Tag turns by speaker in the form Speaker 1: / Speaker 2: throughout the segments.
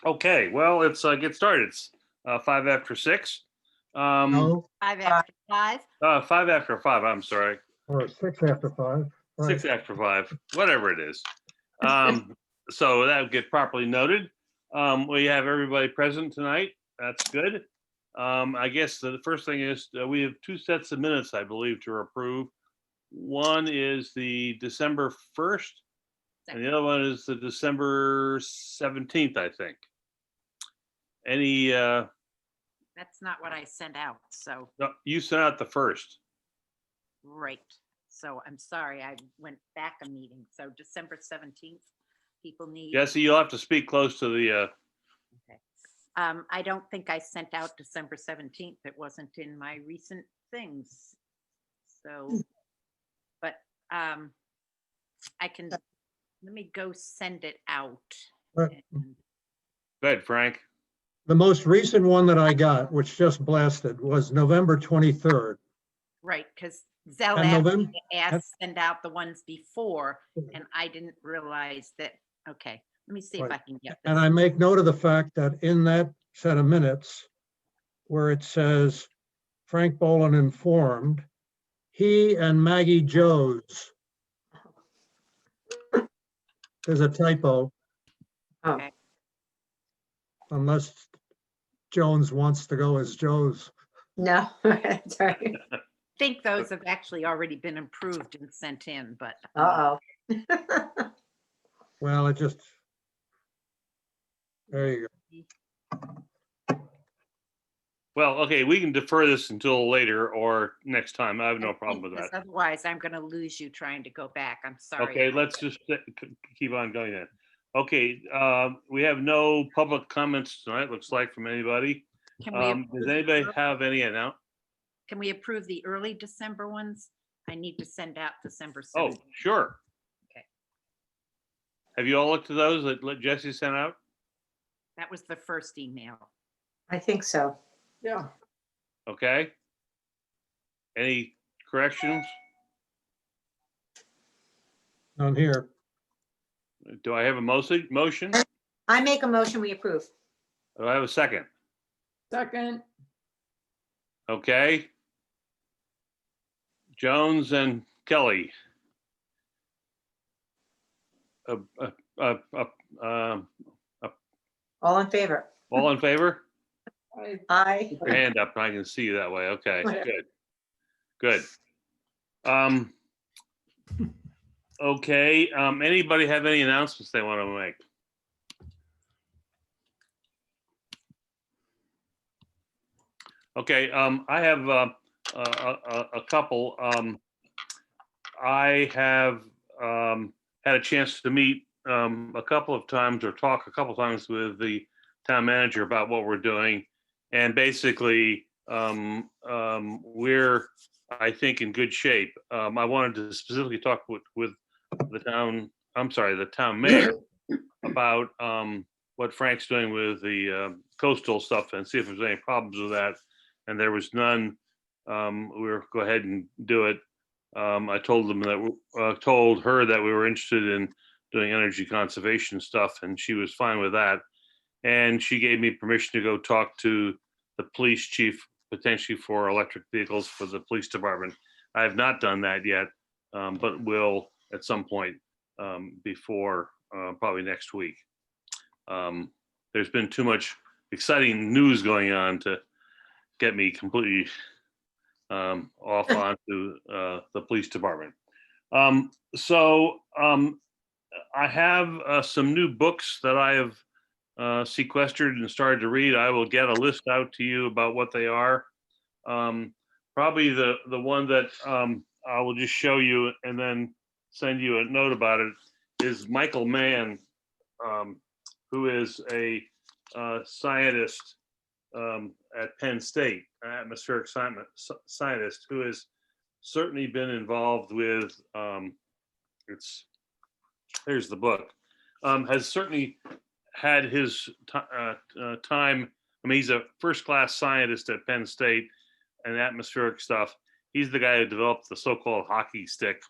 Speaker 1: Okay, well, let's get started. It's 5 after 6.
Speaker 2: No,
Speaker 3: 5 after 5.
Speaker 1: 5 after 5, I'm sorry.
Speaker 2: or 6 after 5. Right.
Speaker 1: 6 after 5, whatever it is. So that would get properly noted. We have everybody present tonight. That's good. I guess the first thing is we have 2 sets of minutes, I believe, to approve. One is the December 1st, and the other one is the December 17th, I think. Any,
Speaker 3: That's not what I sent out. So,
Speaker 1: no, you sent out the first.
Speaker 3: right. So I'm sorry, I went back a meeting. So December 17th, people need.
Speaker 1: Jesse, you'll have to speak close to the,
Speaker 3: Okay. I don't think I sent out December 17th. It wasn't in my recent things. So, but I can, let me go send it out.
Speaker 2: But
Speaker 3: And-
Speaker 1: go ahead, Frank.
Speaker 2: the most recent one that I got, which just blasted, was November 23rd.
Speaker 3: Right, because Zell
Speaker 2: And
Speaker 3: asked me
Speaker 2: November,
Speaker 3: to send out the ones before, and I didn't realize that. Okay, let me see if
Speaker 2: Right.
Speaker 3: I can get
Speaker 2: and
Speaker 3: this.
Speaker 2: I make note of the fact that in that set of minutes where it says Frank Boland informed, he and Maggie Joes. There's a typo.
Speaker 3: Okay.
Speaker 2: Unless Jones wants to go as Joe's.
Speaker 4: No, that's right.
Speaker 3: I think those have actually already been approved and sent in, but
Speaker 4: Uh-oh.
Speaker 2: Well, it just, there you go.
Speaker 1: Well, okay, we can defer this until later or next time. I have no problem with
Speaker 3: because
Speaker 1: that.
Speaker 3: otherwise I'm going to lose you trying to go back. I'm sorry.
Speaker 1: Okay, let's just keep on going then. Okay, we have no public comments tonight, looks like, from anybody.
Speaker 3: Can
Speaker 1: Does anybody have any announcement?
Speaker 3: can we approve the early December ones? I need to send out December 7th.
Speaker 1: Oh, sure.
Speaker 3: Okay.
Speaker 1: Have you all looked at those that Jesse sent out?
Speaker 3: That was the first email.
Speaker 4: I think so.
Speaker 2: Yeah.
Speaker 1: Okay. Any corrections?
Speaker 2: Down here.
Speaker 1: Do I have a motion?
Speaker 4: I make a motion, we approve.
Speaker 1: Do I have a second?
Speaker 5: Second,
Speaker 1: Okay. Jones and Kelly.
Speaker 4: All in favor?
Speaker 1: All in favor?
Speaker 4: Aye.
Speaker 1: Put your hand up, I can see you that way. Okay,
Speaker 4: Okay.
Speaker 1: good. Okay, anybody have any announcements they want to make? Okay, I have a couple. I have had a chance to meet a couple of times or talk a couple of times with the town manager about what we're doing. And basically, we're, I think, in good shape. I wanted to specifically talk with the town mayor about what Frank's doing with the coastal stuff and see if there's any problems with that. And there was none. We'll go ahead and do it. I told them that, told her that we were interested in doing energy conservation stuff, and she was fine with that. And she gave me permission to go talk to the police chief, potentially for electric vehicles for the police department. I have not done that yet, but will at some point before probably next week. There's been too much exciting news going on to get me completely off onto the police department. So I have some new books that I have sequestered and started to read. I will get a list out to you about what they are. Probably the one that I will just show you and then send you a note about it is Michael Mann, who is a scientist at Penn State, an atmospheric scientist who has certainly been involved with, here's the book, has certainly had his time. I mean, he's a first-class scientist at Penn State and atmospheric stuff. He's the guy who developed the so-called hockey stick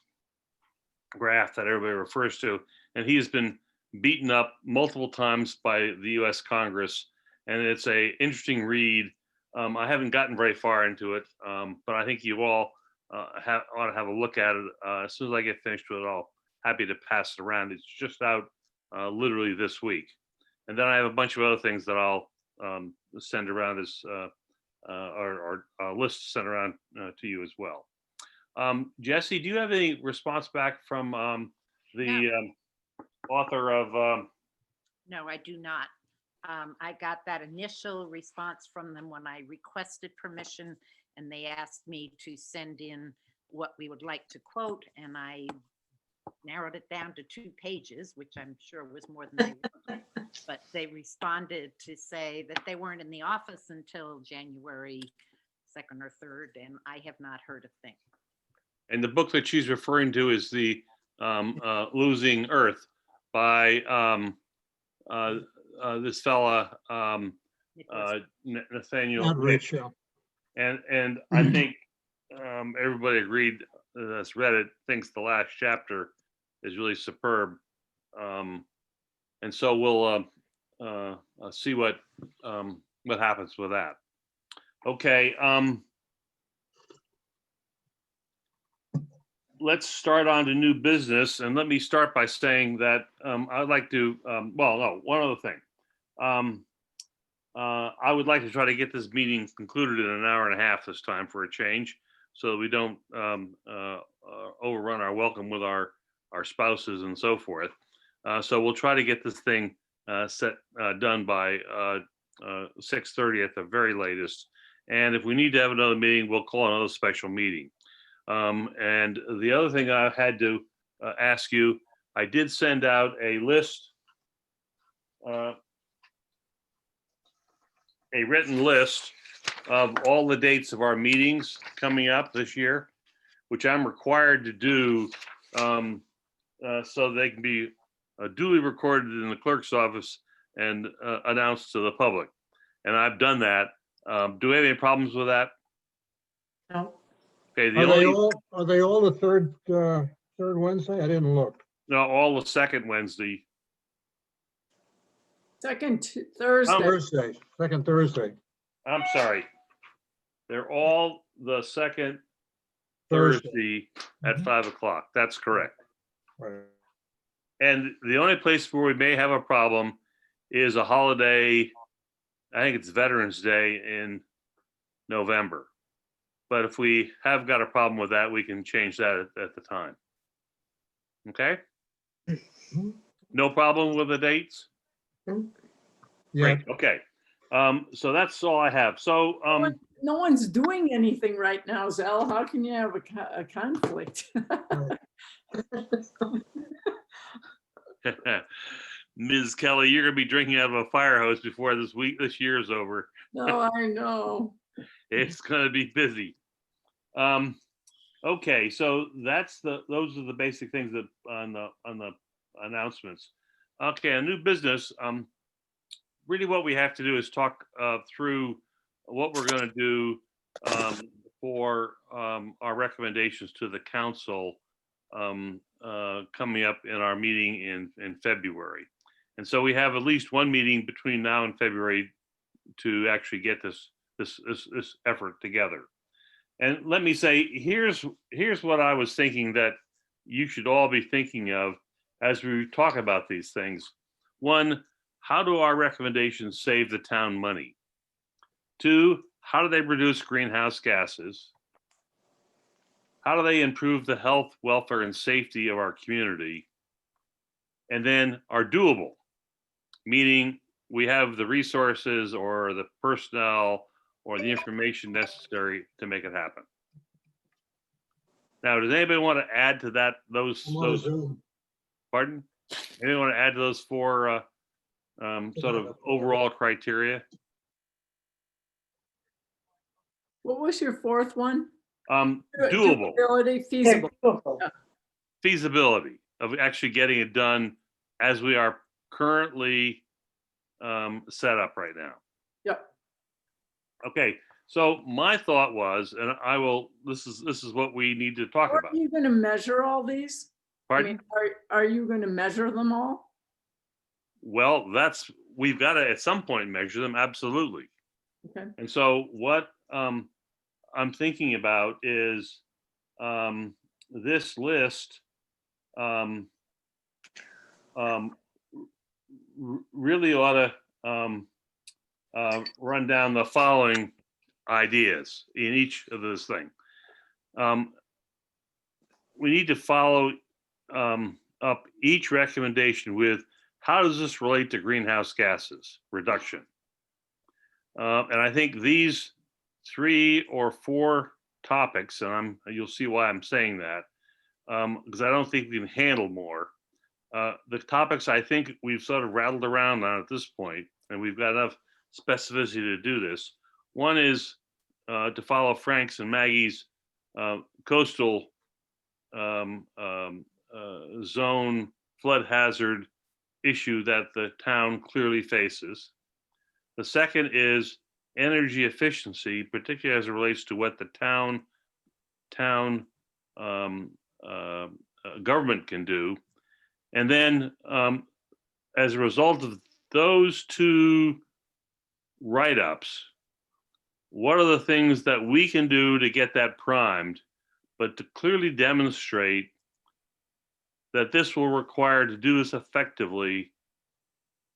Speaker 1: graph that everybody refers to. And he has been beaten up multiple times by the US Congress, and it's a interesting read. I haven't gotten very far into it, but I think you all ought to have a look at it. As soon as I get finished with it, I'll happy to pass it around. It's just out literally this week. And then I have a bunch of other things that I'll send around as or list sent around to you as well. Jesse, do you have any response back from the author of?
Speaker 3: No, I do not. I got that initial response from them when I requested permission, and they asked me to send in what we would like to quote, and I narrowed it down to 2 pages, which I'm sure was more than they wanted. But they responded to say that they weren't in the office until January 2nd or 3rd, and I have not heard a thing.
Speaker 1: And the book that she's referring to is the Losing Earth by this fella Nathaniel
Speaker 2: Not rich, yeah.
Speaker 1: and I think everybody agreed that's read it thinks the last chapter is really superb, and so we'll see what happens with that. Okay, let's start on to new business, and let me start by saying that I'd like to well, no, one other thing. I would like to try to get this meeting concluded in an hour and a half this time for a change, so that we don't overrun our welcome with our spouses and so forth. So we'll try to get this thing done by 6:30 at the very latest. And if we need to have another meeting, we'll call another special meeting. And the other thing I had to ask you, I did send out a list, a written list of all the dates of our meetings coming up this year, which I'm required to do so they can be duly recorded in the clerk's office and announced to the public. And I've done that. Do we have any problems with that?
Speaker 4: No.
Speaker 1: Okay,
Speaker 2: Are they all the third Wednesday? I didn't look.
Speaker 1: no, all the second Wednesday.
Speaker 5: Second Thursday.
Speaker 2: Thursday, second Thursday.
Speaker 1: I'm sorry. They're all the second
Speaker 2: Thursday.
Speaker 1: Thursday at 5 o'clock. That's correct.
Speaker 2: Right.
Speaker 1: And the only place where we may have a problem is a holiday. I think it's Veterans Day in November. But if we have got a problem with that, we can change that at the time. Okay? No problem with the dates?
Speaker 2: Yeah,
Speaker 1: Great. Okay. So that's all I have. So
Speaker 5: No one's doing anything right now, Zell. How can you have a conflict?
Speaker 1: Ms. Kelly, you're gonna be drinking out of a fire hose before this year is over.
Speaker 5: No, I know.
Speaker 1: It's gonna be busy. Okay, so those are the basic things that on the announcements. Okay, a new business. Really what we have to do is talk through what we're gonna do for our recommendations to the council coming up in our meeting in February. And so we have at least one meeting between now and February to actually get this effort together. And let me say, here's what I was thinking that you should all be thinking of as we talk about these things. One, how do our recommendations save the town money? Two, how do they reduce greenhouse gases? How do they improve the health, welfare, and safety of our community? And then are doable, meaning we have the resources or the personnel or the information necessary to make it happen. Now, does anybody want to add to that? Those pardon? Anybody want to add to those four sort of overall criteria?
Speaker 5: What was your fourth one?
Speaker 1: Doable.
Speaker 5: Feasible.
Speaker 1: Feasibility of actually getting it done as we are currently set up right now.
Speaker 5: Yep.
Speaker 1: Okay, so my thought was, and I will. This is what we need to talk about.
Speaker 5: Are you going to measure all these?
Speaker 1: Pardon?
Speaker 5: I mean, are you going to measure them all?
Speaker 1: Well, we've got to at some point measure them, absolutely.
Speaker 5: Okay.
Speaker 1: And so what I'm thinking about is this list um, really ought to run down the following ideas in each of this thing. We need to follow up each recommendation with how does this relate to greenhouse gases reduction? And I think these 3 or 4 topics, and you'll see why I'm saying that, because I don't think we can handle more. The topics I think we've sort of rattled around on at this point, and we've got enough specificity to do this. One is to follow Frank's and Maggie's coastal zone flood hazard issue that the town clearly faces. The second is energy efficiency, particularly as it relates to what the town government can do. And then as a result of those 2 write-ups, what are the things that we can do to get that primed, but to clearly demonstrate that this will require, to do this effectively,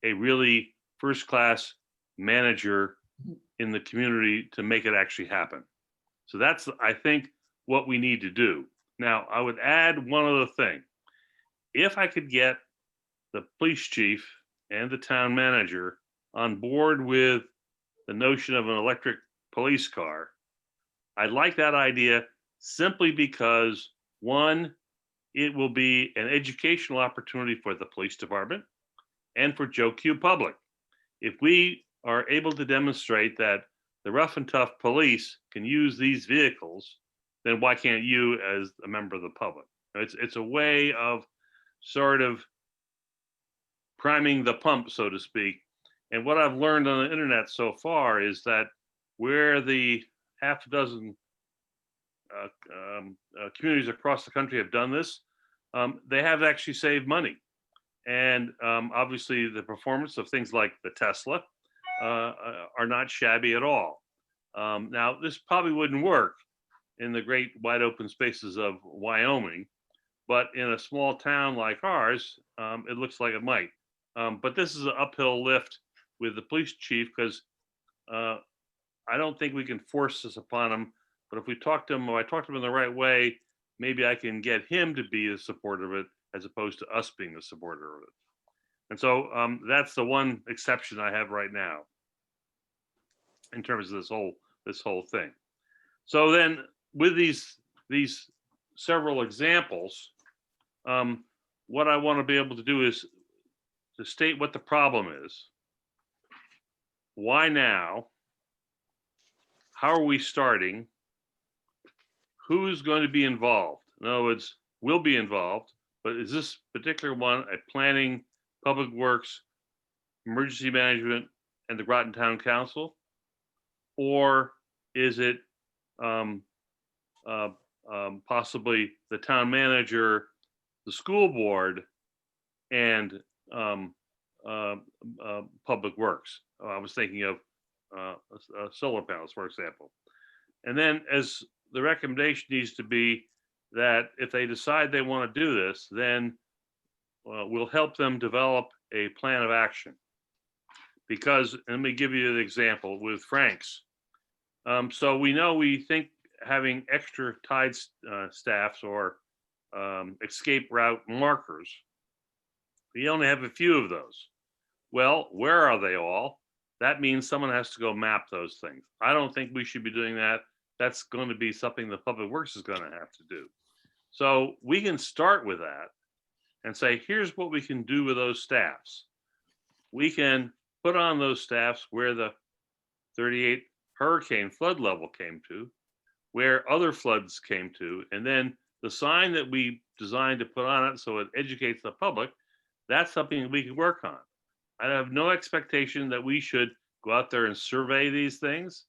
Speaker 1: a really first-class manager in the community to make it actually happen. So that's, I think, what we need to do. Now, I would add one other thing. If I could get the police chief and the town manager on board with the notion of an electric police car, I like that idea simply because, one, it will be an educational opportunity for the police department and for Joe Q public. If we are able to demonstrate that the rough and tough police can use these vehicles, then why can't you as a member of the public? It's a way of sort of priming the pump, so to speak. And what I've learned on the internet so far is that where the half a dozen communities across the country have done this, they have actually saved money. And obviously the performance of things like the Tesla are not shabby at all. Now, this probably wouldn't work in the great wide open spaces of Wyoming, but in a small town like ours, it looks like it might. But this is an uphill lift with the police chief, because I don't think we can force this upon him. But if we talk to him, if I talk to him in the right way, maybe I can get him to be a supporter of it as opposed to us being the supporter of it. And so that's the one exception I have right now in terms of this whole thing. So then with these several examples, what I want to be able to do is to state what the problem is. Why now? How are we starting? Who's going to be involved? In other words, will be involved, but is this particular one a planning, public works, emergency management, and the Groton Town Council? Or is it possibly the town manager, the school board, and public works? I was thinking of solar panels, for example. And then as the recommendation needs to be that if they decide they want to do this, then we'll help them develop a plan of action. Because, let me give you an example with Frank's. So we think having extra tide staffs or escape route markers, we only have a few of those. Well, where are they all? That means someone has to go map those things. I don't think we should be doing that. That's going to be something the public works is going to have to do. So we can start with that and say, here's what we can do with those staffs. We can put on those staffs where the 38 hurricane flood level came to, where other floods came to, and then the sign that we designed to put on it so it educates the public, that's something that we can work on. I have no expectation that we should go out there and survey these things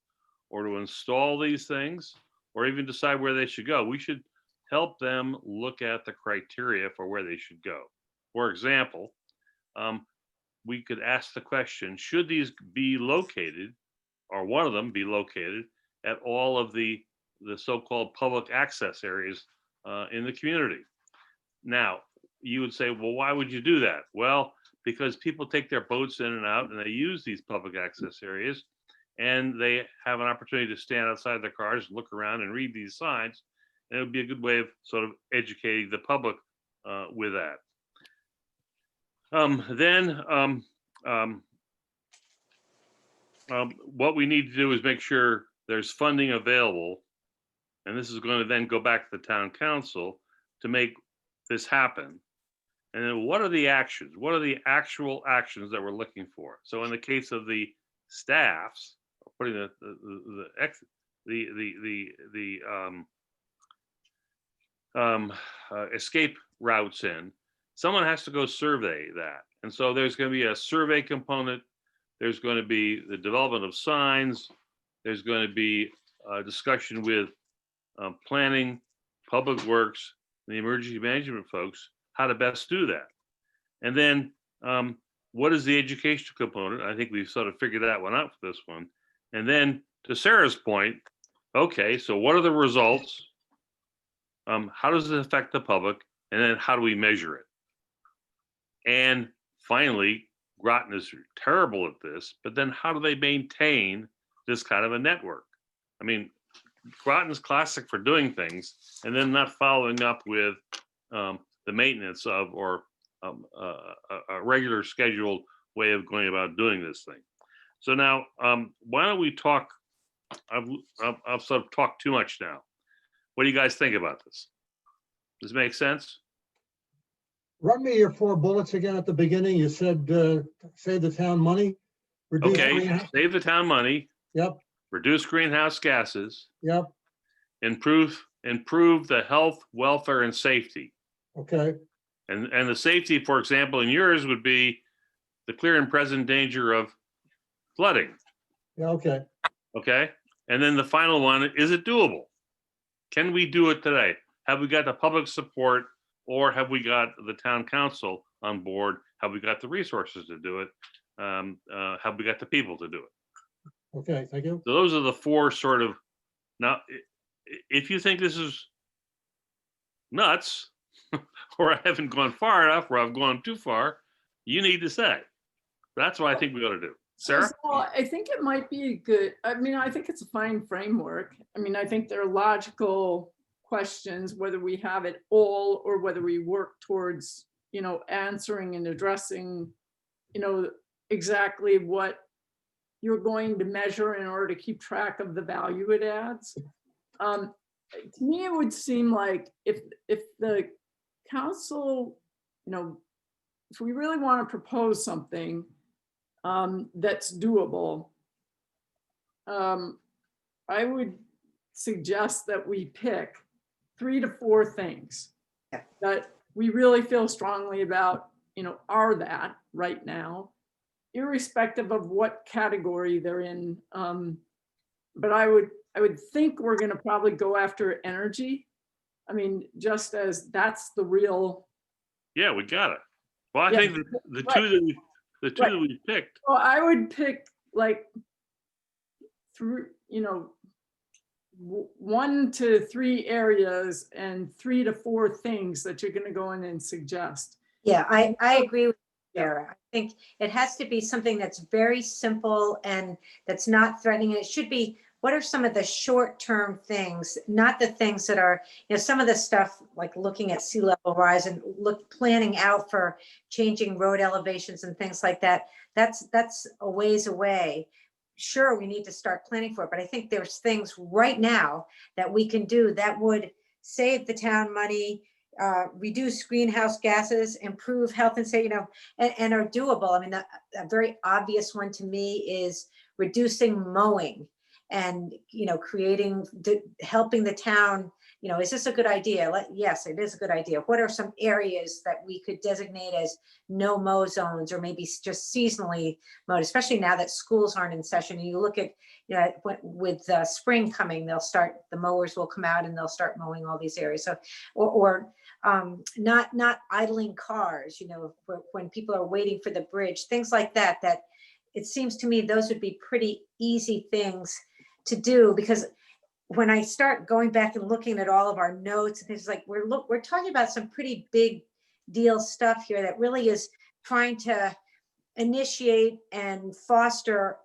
Speaker 1: or to install these things or even decide where they should go. We should help them look at the criteria for where they should go. For example, we could ask the question, should these be located, or one of them be located at all of the so-called public access areas in the community? Now, you would say, well, why would you do that? Well, because people take their boats in and out and they use these public access areas, and they have an opportunity to stand outside their cars, look around and read these signs. And it would be a good way of sort of educating the public with that. What we need to do is make sure there's funding available. And this is going to then go back to the town council to make this happen. And then what are the actions? What are the actual actions that we're looking for? So in the case of the staffs, putting escape routes in, someone has to go survey that. And so there's going to be a survey component. There's going to be the development of signs. There's going to be a discussion with planning, public works, and the emergency management folks, how to best do that. And then what is the educational component? I think we've sort of figured that one out for this one. And then to Sarah's point, okay, so what are the results? How does it affect the public? And then how do we measure it? And finally, Groton is terrible at this, but then how do they maintain this kind of a network? I mean, Groton's classic for doing things and then not following up with the maintenance of or a regular scheduled way of going about doing this thing. So now, why don't we talk? I've sort of talked too much now. What do you guys think about this? Does it make sense?
Speaker 2: Run me your 4 bullets again at the beginning. You said save the town money. Reduce
Speaker 1: Okay,
Speaker 2: greenhouse.
Speaker 1: save the town money,
Speaker 2: Yep,
Speaker 1: reduce greenhouse gases,
Speaker 2: yep,
Speaker 1: improve the health, welfare, and safety.
Speaker 2: okay,
Speaker 1: And the safety, for example, in yours would be the clear and present danger of flooding.
Speaker 2: yeah, okay.
Speaker 1: Okay. And then the final one, is it doable? Can we do it today? Have we got the public support, or have we got the town council on board? Have we got the resources to do it? Have we got the people to do it?
Speaker 2: Okay, thank you.
Speaker 1: So those are the 4 sort of, now, if you think this is nuts, or I haven't gone far enough, or I've gone too far, you need to say. That's what I think we ought to do. Sarah?
Speaker 5: So I think it might be good. I mean, I think it's a fine framework. I mean, I think there are logical questions, whether we have it all or whether we work towards, answering and addressing, exactly what you're going to measure in order to keep track of the value it adds. To me, it would seem like if the council, if we really want to propose something that's doable, I would suggest that we pick 3 to 4 things that we really feel strongly about, are that right now, irrespective of what category they're in. But I would think we're going to probably go after energy. I mean, just as that's the real.
Speaker 1: Yeah, we got it. Well, I think the
Speaker 5: right.
Speaker 1: two that we picked.
Speaker 5: Well, I would pick like through, 1 to 3 areas and 3 to 4 things that you're going to go in and suggest.
Speaker 4: Yeah, I agree with you, Sarah. I think it has to be something that's very simple and that's not threatening. And it should be, what are some of the short-term things, not the things that are, some of the stuff like looking at sea level rise and planning out for changing road elevations and things like that. That's a ways away. Sure, we need to start planning for it, but I think there's things right now that we can do that would save the town money, reduce greenhouse gases, improve health and safety, and are doable. I mean, a very obvious one to me is reducing mowing and, helping the town is this a good idea? Yes, it is a good idea. What are some areas that we could designate as no mow zones, or maybe just seasonally mowed, especially now that schools aren't in session? And you look at, with spring coming, the mowers will come out and they'll start mowing all these areas. So, or not idling cars, when people are waiting for the bridge, things like that, that it seems to me those would be pretty easy things to do, because when I start going back and looking at all of our notes, it's like we're talking about some pretty big deal stuff here that really is trying to initiate and foster,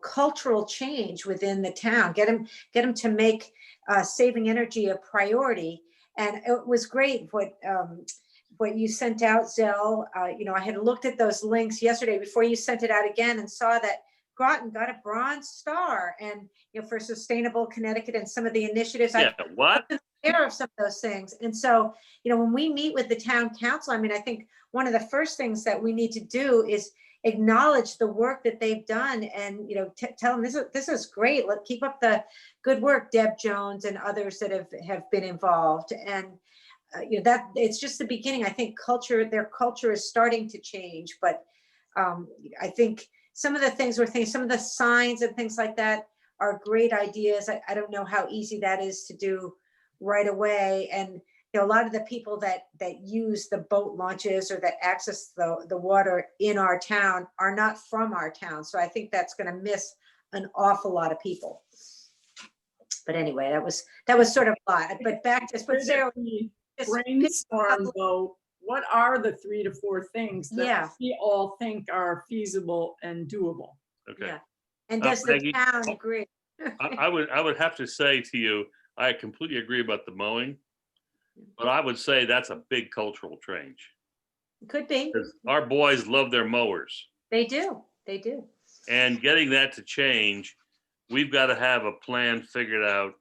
Speaker 4: cultural change within the town, get them to make saving energy a priority. And it was great what you sent out, Zell. I had looked at those links yesterday before you sent it out again, and saw that Groton got a bronze star, and for Sustainable Connecticut and some of the initiatives.
Speaker 1: Yeah, what?
Speaker 4: I'm aware of some of those things. And so, when we meet with the town council, I think one of the first things that we need to do is acknowledge the work that they've done, and tell them this is great. Let's keep up the good work, Deb Jones and others that have been involved. And that it's just the beginning. I think their culture is starting to change, but I think some of the things we're thinking, some of the signs and things like that are great ideas. I don't know how easy that is to do right away. And a lot of the people that use the boat launches or that access the water in our town are not from our town. So I think that's going to miss an awful lot of people. But anyway, that was sort of a lot. But back to Sarah,
Speaker 5: brainstorm though, what are the 3 to 4 things that we all think are feasible and doable?
Speaker 1: Okay.
Speaker 4: Yeah. And does the
Speaker 1: Maggie,
Speaker 4: town agree?
Speaker 1: I would have to say to you, I completely agree about the mowing, but I would say that's a big cultural change.
Speaker 4: Could be.
Speaker 1: Our boys love their mowers.
Speaker 4: They do. They do.
Speaker 1: And getting that to change, we've got to have a plan figured out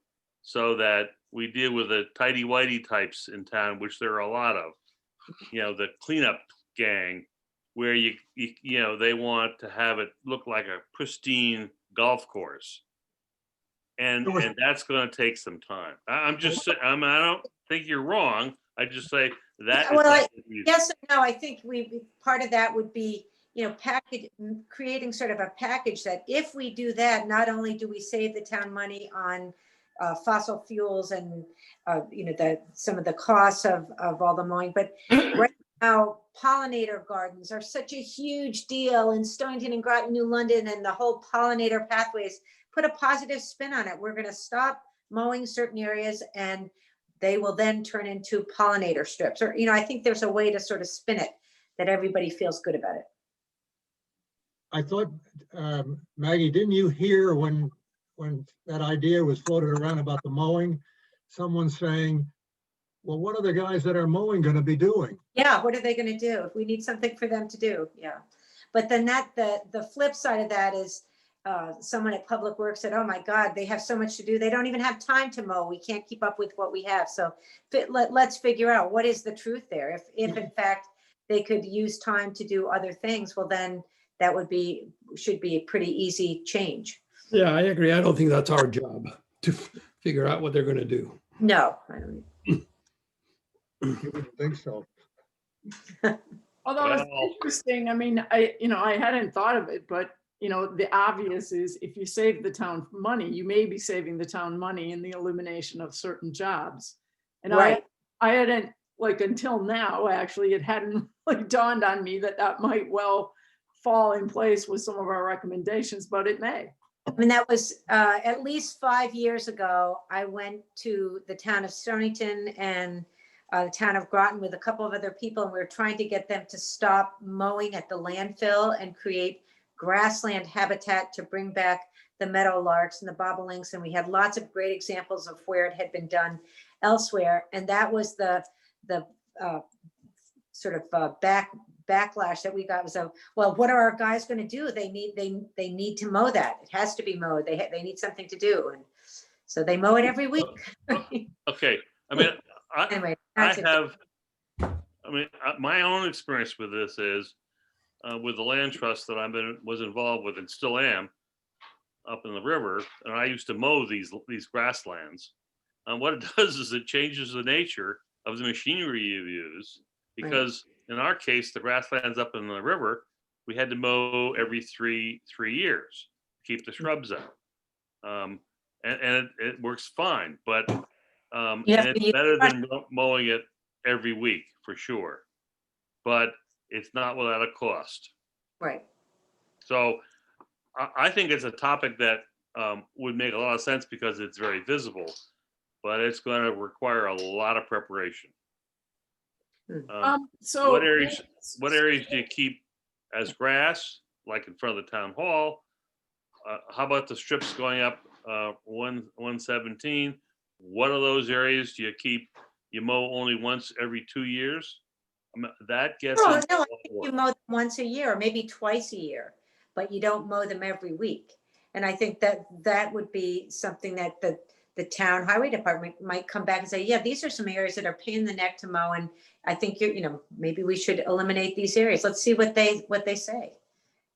Speaker 1: so that we deal with the tighty-whitey types in town, which there are a lot of. The cleanup gang, where they want to have it look like a pristine golf course, and that's going to take some time. I don't think you're wrong. I just say that.
Speaker 4: Well, yes and no. I think part of that would be creating sort of a package that if we do that, not only do we save the town money on fossil fuels and some of the costs of all the mowing, but right now pollinator gardens are such a huge deal in Stonington and Groton, New London, and the whole pollinator pathways. Put a positive spin on it. We're going to stop mowing certain areas, and they will then turn into pollinator strips. Or I think there's a way to sort of spin it that everybody feels good about it.
Speaker 2: I thought, Maggie, didn't you hear when that idea was floated around about the mowing, someone saying, well, what are the guys that are mowing going to be doing?
Speaker 4: Yeah, what are they going to do if we need something for them to do? Yeah. But then the flip side of that is someone at Public Works said, oh my God, they have so much to do. They don't even have time to mow. We can't keep up with what we have. So let's figure out what is the truth there. If in fact they could use time to do other things, well, then that should be a pretty easy change.
Speaker 6: Yeah, I agree. I don't think that's our job to figure out what they're going to do.
Speaker 4: No, I don't.
Speaker 2: You wouldn't think so.
Speaker 5: Although it's interesting. I hadn't thought of it, but the obvious is if you save the town money, you may be saving the town money in the elimination of certain jobs. And right. I hadn't, until now, actually, it hadn't dawned on me that might well fall in place with some of our recommendations, but it may.
Speaker 4: That was at least 5 years ago. I went to the town of Stonington and the town of Groton with a couple of other people, and we were trying to get them to stop mowing at the landfill and create grassland habitat to bring back the meadowlarks and the bobolinks. And we had lots of great examples of where it had been done elsewhere. And that was the sort of backlash that we got was, well, what are our guys going to do? They need to mow that. It has to be mowed. They need something to do. And so they mow it every week.
Speaker 1: Okay.
Speaker 4: Anyway,
Speaker 1: my own experience with this is with the land trust that was involved with and still am up in the river, and I used to mow these grasslands. what it does is it changes the nature of the machinery you use. Because in our case, the grasslands up in the river, we had to mow every three years, keep the shrubs out. And it works fine, but and it's better than mowing it every week for sure. But it's not without a cost.
Speaker 4: Right.
Speaker 1: So I think it's a topic that would make a lot of sense because it's very visible, but it's going to require a lot of preparation.
Speaker 5: So
Speaker 1: what areas do you keep as grass, like in front of the town hall? How about the strips going up 117? What are those areas do you keep? You mow only once every 2 years? That gets
Speaker 4: No,
Speaker 1: into
Speaker 4: I
Speaker 1: a lot
Speaker 4: think
Speaker 1: of work.
Speaker 4: you mow them once a year, or maybe twice a year, but you don't mow them every week. And I think that that would be something that the town highway department might come back and say, yeah, these are some areas that are pain in the neck to mow. And I think maybe we should eliminate these areas. Let's see what they say.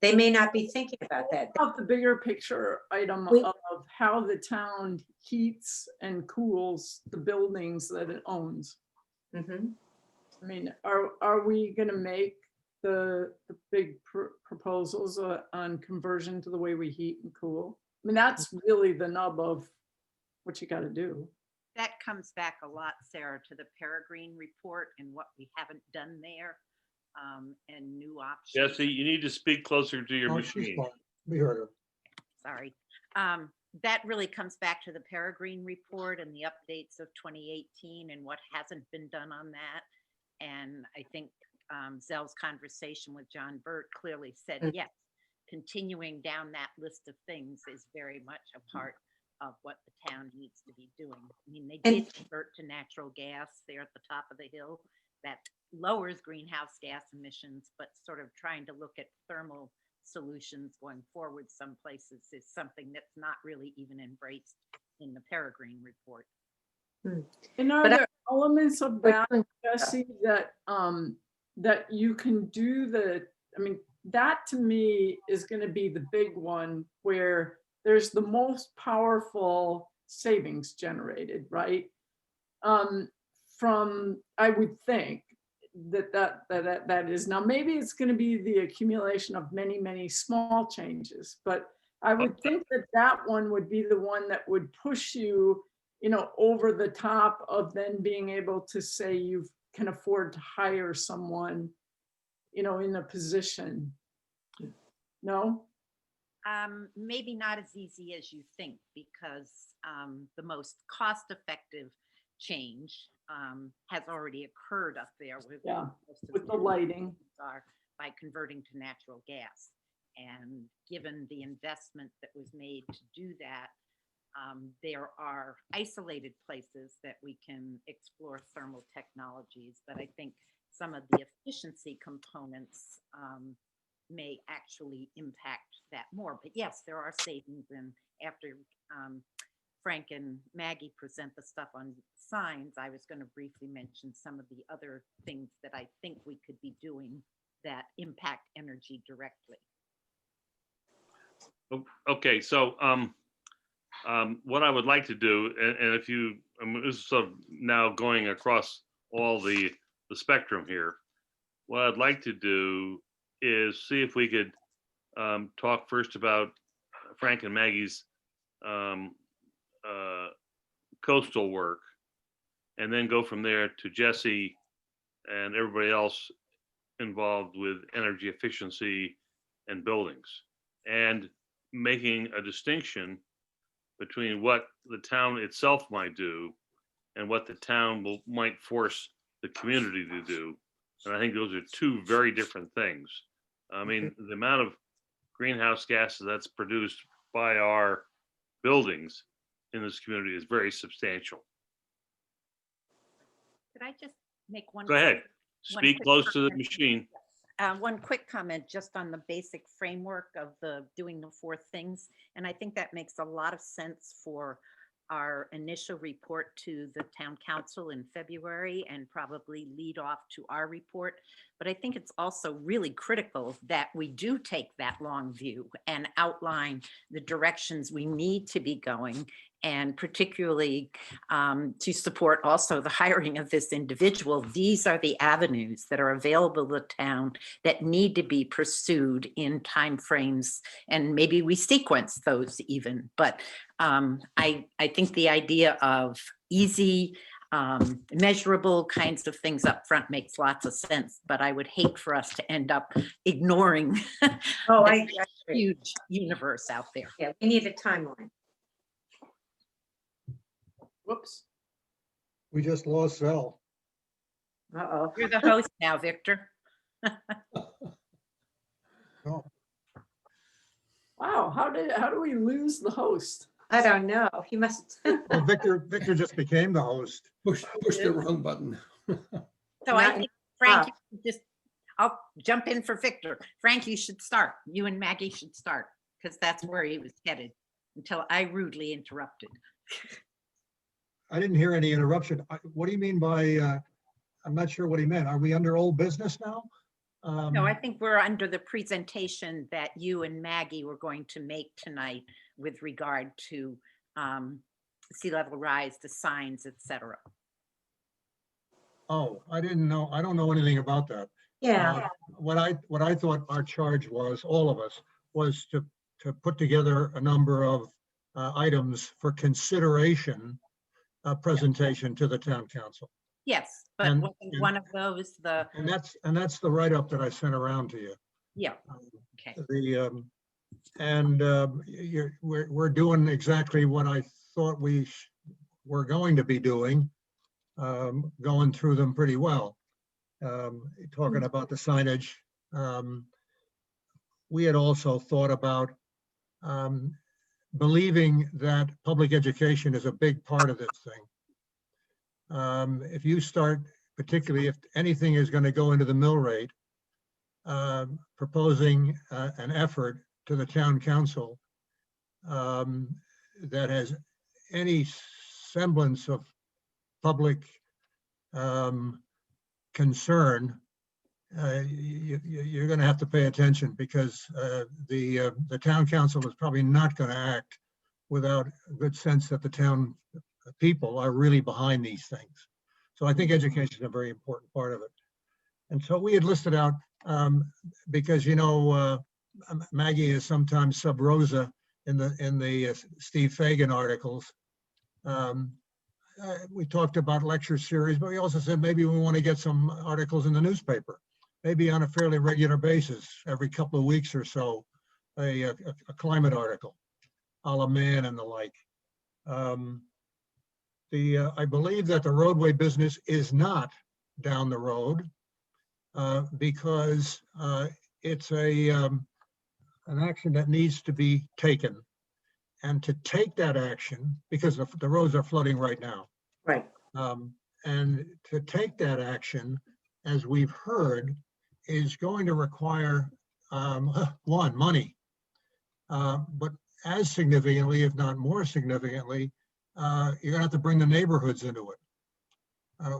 Speaker 4: They may not be thinking about that.
Speaker 5: About the bigger picture item
Speaker 4: We-
Speaker 5: of how the town heats and cools the buildings that it owns.
Speaker 4: Mhm.
Speaker 5: I mean, are we going to make the big proposals on conversion to the way we heat and cool? I mean, that's really the nub of what you got to do.
Speaker 3: That comes back a lot, Sarah, to the Peregrine report and what we haven't done there, and new options.
Speaker 1: Jesse, you need to speak closer to your
Speaker 2: No, she's
Speaker 1: machine.
Speaker 2: fine. We heard her.
Speaker 3: Sorry. That really comes back to the Peregrine report and the updates of 2018 and what hasn't been done on that. And I think Zell's conversation with John Burt clearly said, yes, continuing down that list of things is very much a part of what the town needs to be doing. I mean, they did convert to natural gas there at the top of the hill. That lowers greenhouse gas emissions, but sort of trying to look at thermal solutions going forward some places is something that's not really even embraced in the Peregrine report.
Speaker 5: And are there elements of that, Jesse, that you can do I mean, that to me is going to be the big one where there's the most powerful savings generated, right? From, I would think that is, now maybe it's going to be the accumulation of many, many small changes, but I would think that one would be the one that would push you, over the top of then being able to say you can afford to hire someone, in a position. No?
Speaker 3: Maybe not as easy as you think, because the most cost-effective change has already occurred up there with
Speaker 5: The lighting.
Speaker 3: are by converting to natural gas. And given the investment that was made to do that, there are isolated places that we can explore thermal technologies, but I think some of the efficiency components may actually impact that more. But yes, there are savings, and after Frank and Maggie present the stuff on signs, I was going to briefly mention some of the other things that I think we could be doing that impact energy directly.
Speaker 1: Okay, so what I would like to do, and if you, this is sort of now going across all the spectrum here, what I'd like to do is see if we could talk first about Frank and Maggie's coastal work, and then go from there to Jesse and everybody else involved with energy efficiency and buildings, and making a distinction between what the town itself might do and what the town might force the community to do. And I think those are two very different things. I mean, the amount of greenhouse gases that's produced by our buildings in this community is very substantial.
Speaker 3: Could I just make one?
Speaker 1: Go ahead,
Speaker 3: one
Speaker 1: speak
Speaker 3: quick
Speaker 1: close to the
Speaker 3: comment?
Speaker 1: machine.
Speaker 3: One quick comment just on the basic framework of doing the four things. And I think that makes a lot of sense for our initial report to the town council in February, and probably lead off to our report. But I think it's also really critical that we do take that long view and outline the directions we need to be going, and particularly to support also the hiring of this individual. These are the avenues that are available to the town that need to be pursued in timeframes, and maybe we sequence those even. But I think the idea of easy, measurable kinds of things up front makes lots of sense, but I would hate for us to end up ignoring
Speaker 4: Oh,
Speaker 3: the
Speaker 4: I agree.
Speaker 3: huge universe out there.
Speaker 4: Yeah, we need a timeline.
Speaker 5: Whoops.
Speaker 2: We just lost Val.
Speaker 4: Uh-oh.
Speaker 3: You're the host now, Victor.
Speaker 2: Oh,
Speaker 5: Wow, how do we lose the host?
Speaker 4: I don't know. He must.
Speaker 2: well, Victor just became the host.
Speaker 6: Push the wrong button.
Speaker 3: So I
Speaker 4: Not-
Speaker 3: think, Frank, you should I'll jump in for Victor. Frank, you should start. You and Maggie should start, because that's where he was headed until I rudely interrupted.
Speaker 2: I didn't hear any interruption. What do you mean by, I'm not sure what he meant. Are we under old business now?
Speaker 3: No, I think we're under the presentation that you and Maggie were going to make tonight with regard to sea level rise, the signs, etc.
Speaker 2: Oh, I didn't know. I don't know anything about that.
Speaker 4: Yeah,
Speaker 2: What I thought our charge was, all of us, was to put together a number of items for consideration, presentation to the town council.
Speaker 3: Yes, but
Speaker 2: And-
Speaker 3: wasn't one of those the,
Speaker 2: And that's the write-up that I sent around to you.
Speaker 3: yeah,
Speaker 2: Um,
Speaker 3: okay.
Speaker 2: We're doing exactly what I thought we were going to be doing, going through them pretty well. Talking about the signage. We had also thought about believing that public education is a big part of this thing. If you start, particularly if anything is going to go into the mill rate, proposing an effort to the town council that has any semblance of public concern, you're going to have to pay attention, because the town council is probably not going to act without a good sense that the town people are really behind these things. So I think education is a very important part of it. And so we had listed out, because, you know, Maggie is sometimes sub rosa in the Steve Fagan articles. We talked about lecture series, but we also said maybe we want to get some articles in the newspaper, maybe on a fairly regular basis, every couple of weeks or so, a climate article, a la Mann and the like. I believe that the roadway business is not down the road, because it's an action that needs to be taken. And to take that action, because the roads are flooding right now,
Speaker 4: right.
Speaker 2: and to take that action, as we've heard, is going to require, one, money, but as significantly, if not more significantly, you're gonna have to bring the neighborhoods into it.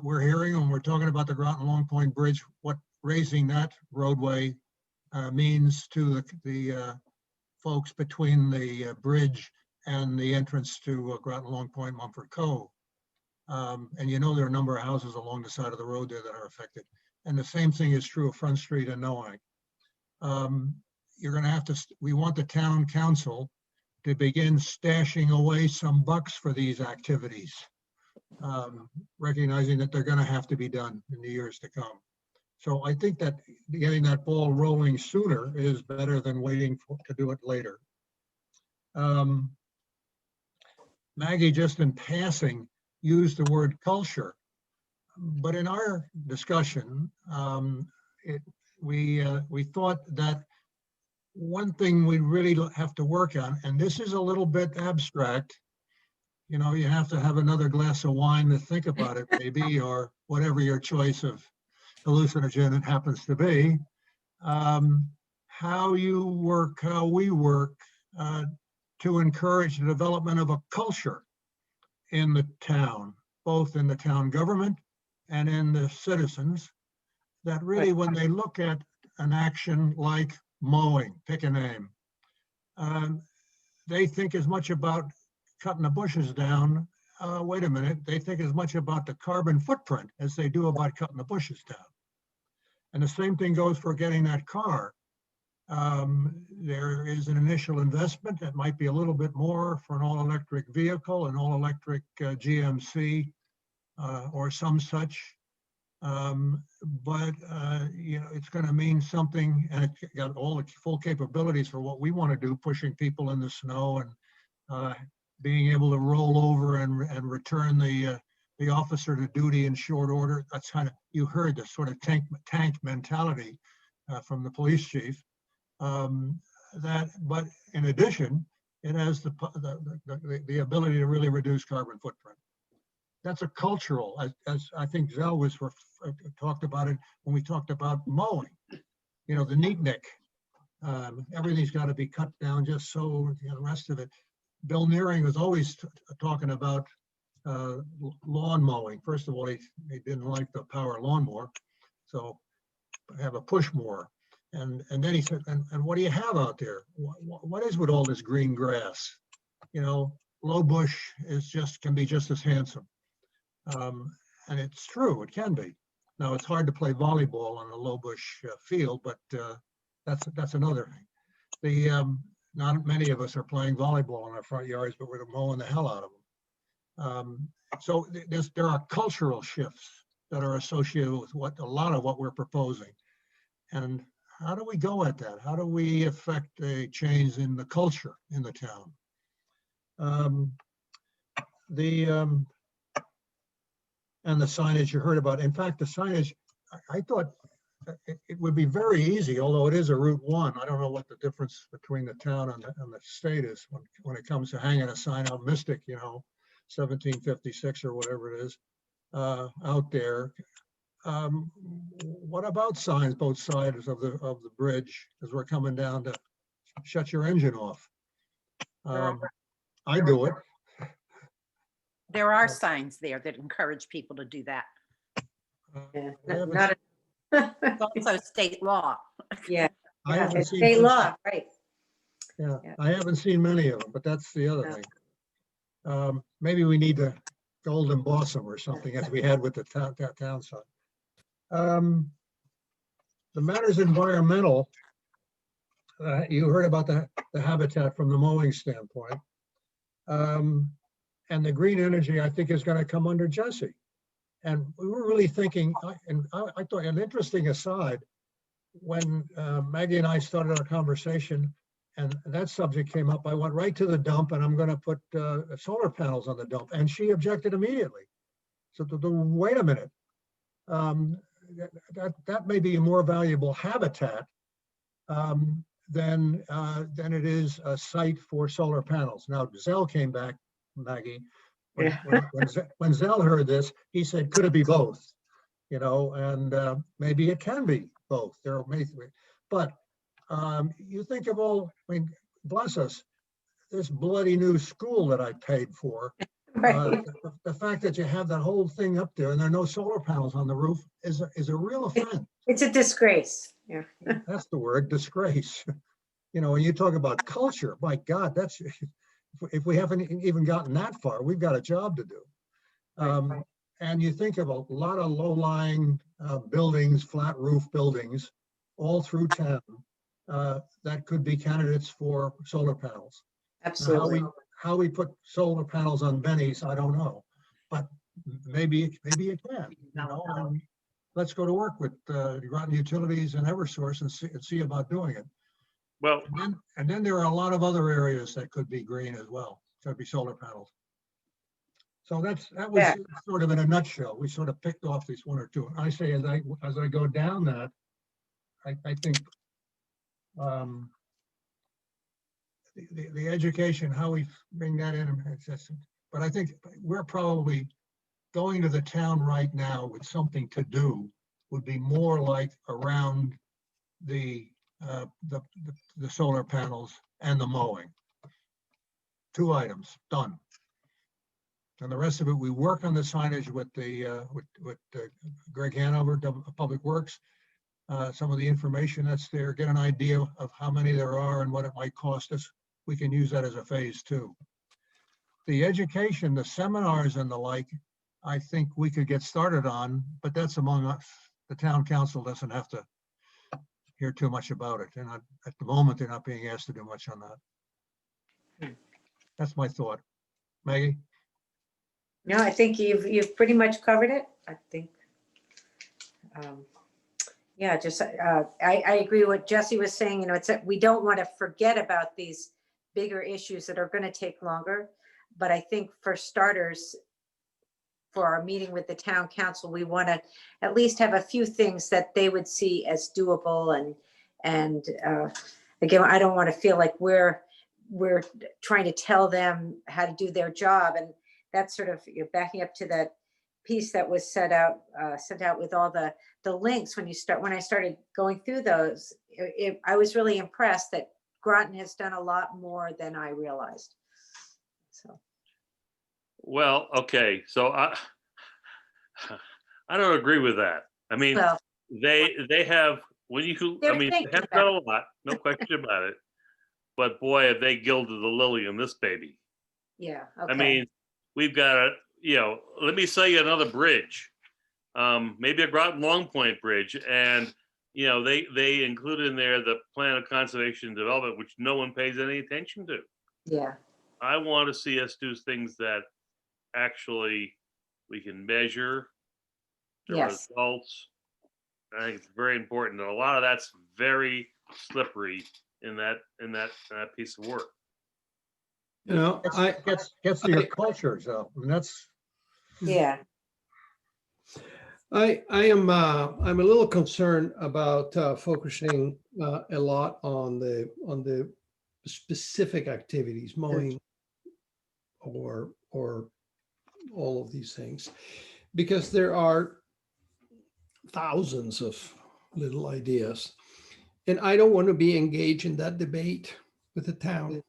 Speaker 2: We're hearing, when we're talking about the Groton Long Point Bridge, what raising that roadway means to the folks between the bridge and the entrance to Groton Long Point, Mumford Cove. And you know, there are a number of houses along the side of the road there that are affected. And the same thing is true of Front Street and Noack. You're gonna have to, we want the town council to begin stashing away some bucks for these activities, recognizing that they're gonna have to be done in the years to come. So I think that getting that ball rolling sooner is better than waiting to do it later. Maggie, just in passing, used the word culture, but in our discussion, we thought that one thing we really have to work on, and this is a little bit abstract, you know, you have to have another glass of wine to think about it, maybe, or whatever your choice of hallucinogen it happens to be. How you work, how we work to encourage the development of a culture in the town, both in the town government and in the citizens, that really, when they look at an action like mowing, pick a name, they think as much about cutting the bushes down, wait a minute, they think as much about the carbon footprint as they do about cutting the bushes down. And the same thing goes for getting that car. There is an initial investment that might be a little bit more for an all-electric vehicle, an all-electric GMC, or some such. But it's going to mean something, and it's got all the full capabilities for what we want to do, pushing people in the snow and being able to roll over and return the officer to duty in short order. That's kind of, you heard the sort of tank mentality from the police chief. But in addition, it has the ability to really reduce carbon footprint. That's a cultural, as I think Zell was talked about it when we talked about mowing. The neatnik, everything's got to be cut down just so the rest of it. Bill Nearing was always talking about lawn mowing. First of all, he didn't like the power lawnmower, so have a push mower. And then he said, and what do you have out there? What is with all this green grass? Low bush can be just as handsome. And it's true, it can be. Now, it's hard to play volleyball on a low bush field, but that's another thing. Not many of us are playing volleyball in our front yards, but we're mowing the hell out of them. So there are cultural shifts that are associated with a lot of what we're proposing. And how do we go at that? How do we affect a change in the culture in the town? And the signage you heard about. In fact, the signage, I thought it would be very easy, although it is a Route 1. I don't know what the difference between the town and the state is when it comes to hanging a sign out Mystic, 1756 or whatever it is, out there. What about signs both sides of the bridge as we're coming down to shut your engine off? I do it.
Speaker 3: There are signs there that encourage people to do that.
Speaker 4: Yeah,
Speaker 2: I haven't
Speaker 4: not
Speaker 3: It's also state law.
Speaker 4: yeah,
Speaker 2: I haven't
Speaker 4: it's
Speaker 2: seen
Speaker 4: state
Speaker 2: much.
Speaker 4: law, right?
Speaker 2: Yeah,
Speaker 4: Yeah.
Speaker 2: I haven't seen many of them, but that's the other thing. Maybe we need to golden boss them or something, as we had with the town side. The matters environmental, you heard about the habitat from the mowing standpoint. And the green energy, I think, is going to come under Jesse. And we were really thinking, and I thought an interesting aside, when Maggie and I started our conversation and that subject came up, I went right to the dump and I'm going to put solar panels on the dump. And she objected immediately. So wait a minute. That may be a more valuable habitat than it is a site for solar panels. Now, Zell came back, Maggie. When Zell heard this, he said, could it be both? And maybe it can be both. But you think of bless us, this bloody new school that I paid for.
Speaker 4: Right.
Speaker 2: The fact that you have that whole thing up there and there are no solar panels on the roof is a real offense.
Speaker 4: It's a disgrace. Yeah.
Speaker 2: That's the word, disgrace. When you talk about culture, my God, that's, if we haven't even gotten that far, we've got a job to do.
Speaker 4: Right.
Speaker 2: And you think of a lot of low-lying buildings, flat roof buildings, all through town that could be candidates for solar panels.
Speaker 4: Absolutely.
Speaker 2: How we put solar panels on Benny's, I don't know, but maybe it can. And let's go to work with Groton Utilities and EverSource and see about doing it.
Speaker 1: Well,
Speaker 2: And then there are a lot of other areas that could be green as well. Could be solar panels. So that was sort of in a nutshell. We sort of picked off these one or two. I say as I go down that, I think the education, how we bring that in, but I think we're probably going to the town right now with something to do would be more like around the solar panels and the mowing. 2 items done. And the rest of it, we work on the signage with Greg Hanover, Public Works. Some of the information that's there, get an idea of how many there are and what it might cost us. We can use that as a phase 2. the education, the seminars and the like, I think we could get started on, but that's among us. The town council doesn't have to hear too much about it. They're not, at the moment, they're not being asked to do much on that. That's my thought. Maggie?
Speaker 4: No, I think you've pretty much covered it. I think. Yeah, just, I agree with what Jesse was saying, you know, it's that we don't want to forget about these bigger issues that are going to take longer. But I think for starters, for our meeting with the town council, we want to at least have a few things that they would see as doable. And again, I don't want to feel like we're trying to tell them how to do their job. And that's sort of, you're backing up to that piece that was sent out with all the links. When I started going through those, I was really impressed that Groton has done a lot more than I realized. So.
Speaker 1: Well, okay, so I don't agree with that. I mean,
Speaker 4: Well,
Speaker 1: they have, when you, I
Speaker 4: they're
Speaker 1: mean, they
Speaker 4: thinking
Speaker 1: have done a lot, no question about it. But boy, have they gilded the lily in this baby.
Speaker 4: yeah. Okay.
Speaker 1: I mean, we've got a, you know, let me sell you another bridge, maybe a Groton Long Point Bridge, and you know, they include in there the plan of conservation and development, which no one pays any attention to.
Speaker 4: Yeah.
Speaker 1: I want to see us do things that actually we can measure the
Speaker 4: Yes.
Speaker 1: results. I think it's very important, and a lot of that's very slippery in that piece of work.
Speaker 6: You know,
Speaker 2: Gets to your culture, so, I mean, that's,
Speaker 4: Yeah.
Speaker 6: I'm a little concerned about focusing a lot on the specific activities, mowing or all of these things, because there are thousands of little ideas, and I don't want to be engaged in that debate with the town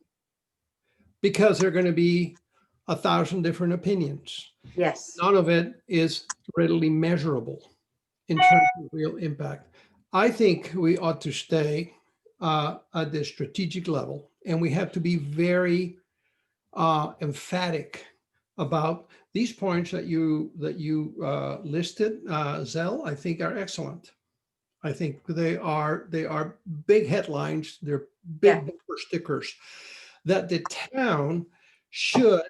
Speaker 6: because there are going to be 1,000 different opinions.
Speaker 4: Yes.
Speaker 6: None of it is readily measurable in terms of real impact. I think we ought to stay at the strategic level, and we have to be very emphatic about these points that you listed, Zell. I think are excellent. I think they are big headlines. They're big bumper stickers that the town should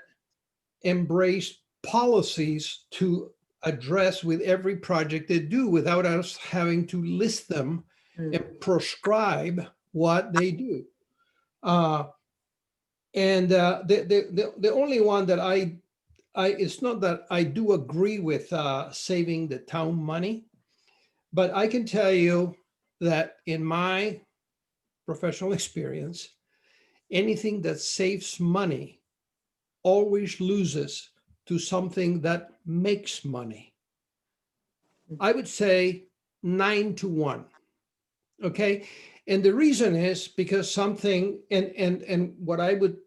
Speaker 6: embrace policies to address with every project they do without us having to list them and prescribe what they do. And the only one that it's not that I do agree with saving the town money, but I can tell you that in my professional experience, anything that saves money always loses to something that makes money. I would say 9-1. Okay. And the reason is because something, and what I would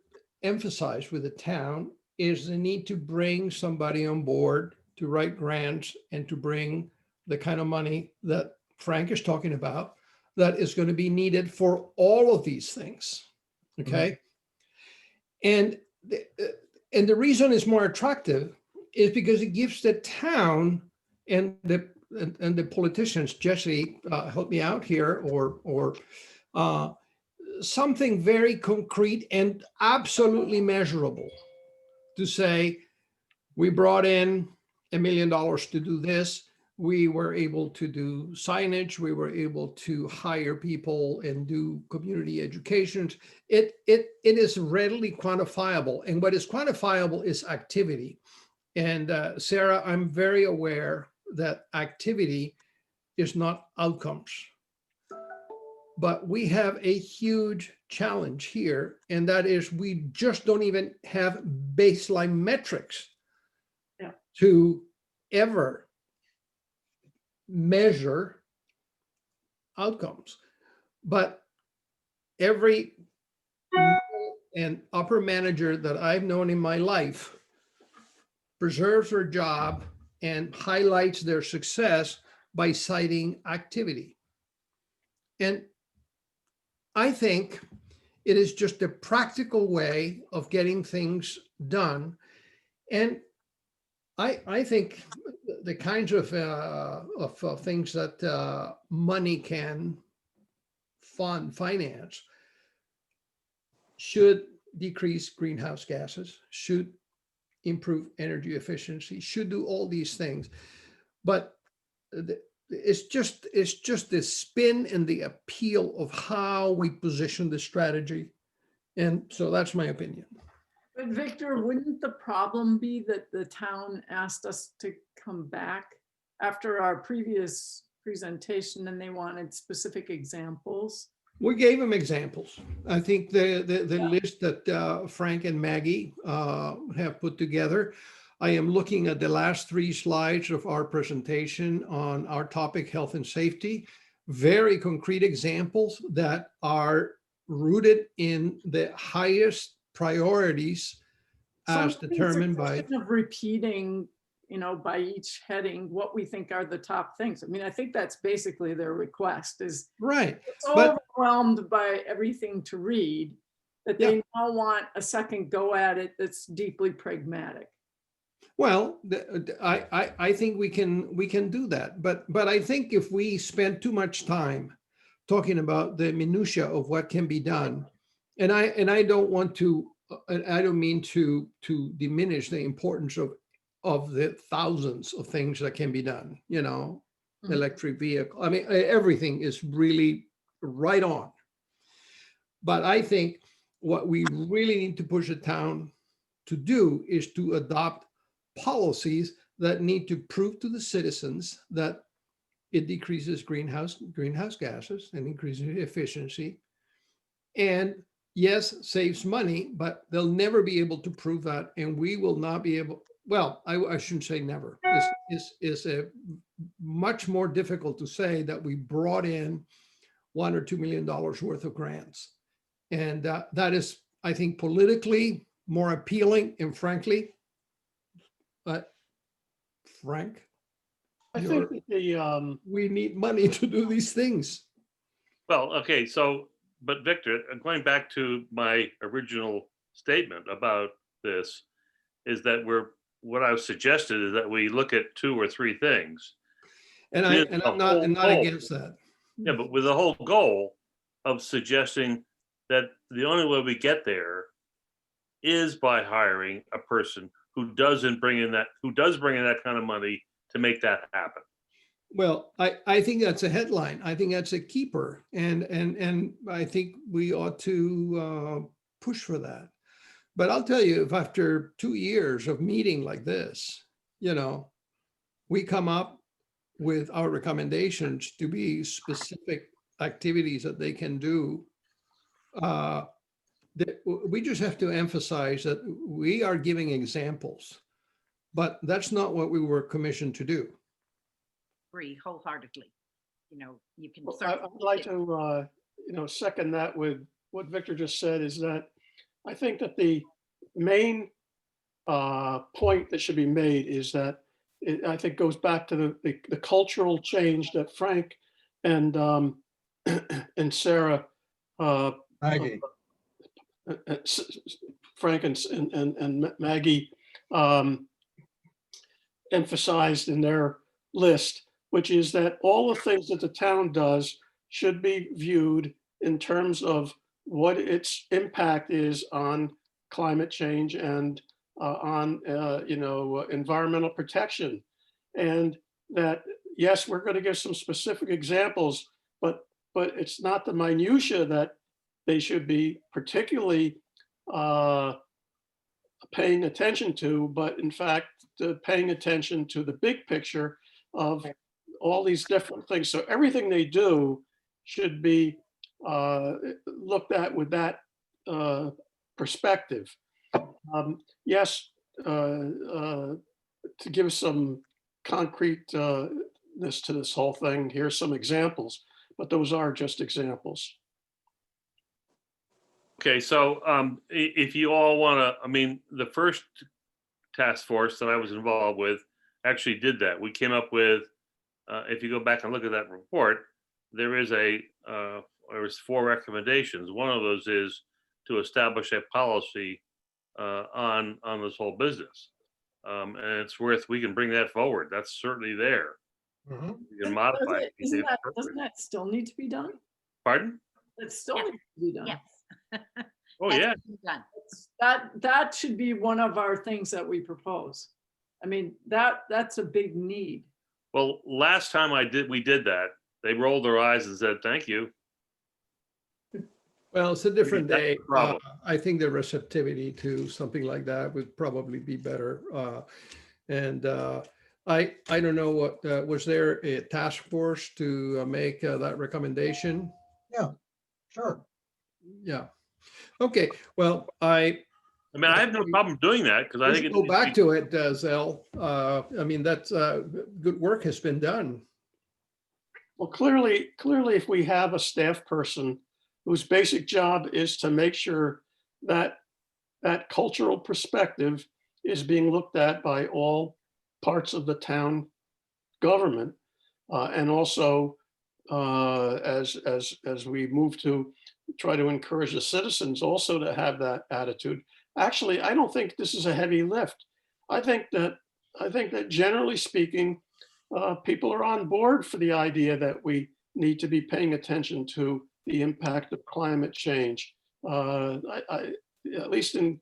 Speaker 6: emphasize with the town is the need to bring somebody on board to write grants and to bring the kind of money that Frank is talking about that is going to be needed for all of these things. Okay. And the reason it's more attractive is because it gives the town and the politicians, Jesse, help me out here, or something very concrete and absolutely measurable to say, we brought in $1 million to do this. We were able to do signage. We were able to hire people and do community education. It is readily quantifiable. And what is quantifiable is activity. And Sarah, I'm very aware that activity is not outcomes. But we have a huge challenge here, and that is we just don't even have baseline metrics to ever measure outcomes. But every and upper manager that I've known in my life preserves their job and highlights their success by citing activity. And I think It is just a practical way of getting things done. And I think the kinds of things that money can finance should decrease greenhouse gases, should improve energy efficiency, should do all these things. But it's just the spin and the appeal of how we position the strategy. And so that's my opinion.
Speaker 5: But Victor, wouldn't the problem be that the town asked us to come back after our previous presentation and they wanted specific examples?
Speaker 6: We gave them examples. I think the list that Frank and Maggie have put together. I am looking at the last 3 slides of our presentation on our topic, health and safety. Very concrete examples that are rooted in the highest priorities as
Speaker 5: Sometimes
Speaker 6: determined
Speaker 5: it's a
Speaker 6: by.
Speaker 5: question of repeating, by each heading, what we think are the top things. I mean, I think that's basically their request is
Speaker 6: Right.
Speaker 5: so
Speaker 6: But
Speaker 5: overwhelmed by everything to read that they now want a second go at it that's deeply pragmatic.
Speaker 6: well, I think we can do that. But I think if we spend too much time talking about the minutia of what can be done, and I don't want to, I don't mean to diminish the importance of the thousands of things that can be done, electric vehicle. I mean, everything is really right on. But I think what we really need to push the town to do is to adopt policies that need to prove to the citizens that it decreases greenhouse gases and increases efficiency. And yes, saves money, but they'll never be able to prove that. And we will not be able, well, I shouldn't say never. This is a much more difficult to say that we brought in $1 or $2 million worth of grants. And that is, I think, politically more appealing. And frankly, but Frank,
Speaker 7: I think that
Speaker 6: we need money to do these things.
Speaker 1: Well, okay, so, but Victor, going back to my original statement about this, is that what I've suggested is that we look at 2 or 3 things.
Speaker 6: And
Speaker 1: With
Speaker 6: I'm
Speaker 1: the
Speaker 6: not
Speaker 1: whole goal.
Speaker 6: against that.
Speaker 1: Yeah, but with the whole goal of suggesting that the only way we get there is by hiring a person who does bring in that kind of money to make that happen.
Speaker 6: Well, I think that's a headline. I think that's a keeper. And I think we ought to push for that. But I'll tell you, if after 2 years of meeting like this, we come up with our recommendations to be specific activities that they can do, we just have to emphasize that we are giving examples, but that's not what we were commissioned to do.
Speaker 3: Agree wholeheartedly. You can.
Speaker 7: I'd like to, second that with what Victor just said, is that I think that the main point that should be made is that I think goes back to the cultural change that Frank and and Sarah,
Speaker 2: Maggie.
Speaker 7: Frank and Maggie emphasized in their list, which is that all the things that the town does should be viewed in terms of what its impact is on climate change and on environmental protection. And that, yes, we're going to give some specific examples, but it's not the minutia that they should be particularly paying attention to, but in fact, paying attention to the big picture of all these different things. So everything they do should be looked at with that perspective. Yes, to give some concreteness to this whole thing, here's some examples, but those are just examples.
Speaker 1: Okay, so if you all want to, the first task force that I was involved with actually did that. We came up with, if you go back and look at that report, there was 4 recommendations. One of those is to establish a policy on this whole business. And it's we can bring that forward. That's certainly there.
Speaker 2: Mhm.
Speaker 1: We can modify it.
Speaker 5: Doesn't that still need to be done?
Speaker 1: Pardon?
Speaker 5: That still
Speaker 3: Yes.
Speaker 5: needs to be done.
Speaker 3: Yes.
Speaker 1: Oh,
Speaker 3: That's
Speaker 1: yeah.
Speaker 3: done.
Speaker 5: That should be one of our things that we propose. I mean, that's a big need.
Speaker 1: Well, last time we did that, they rolled their eyes and said, thank you.
Speaker 6: Well, it's a different
Speaker 1: That's the
Speaker 6: day.
Speaker 1: problem.
Speaker 6: I think the receptivity to something like that would probably be better. And I don't know what, was there a task force to make that recommendation?
Speaker 2: Yeah, sure.
Speaker 6: Yeah. Okay, well,
Speaker 1: I mean, I have no problem doing that because I
Speaker 6: let's
Speaker 1: think
Speaker 6: go back to it, Zell. I mean, that's good work has been done.
Speaker 7: Well, clearly, if we have a staff person whose basic job is to make sure that that cultural perspective is being looked at by all parts of the town government, and also as we move to try to encourage the citizens also to have that attitude. Actually, I don't think this is a heavy lift. I think that generally speaking, people are on board for the idea that we need to be paying attention to the impact of climate change. At least in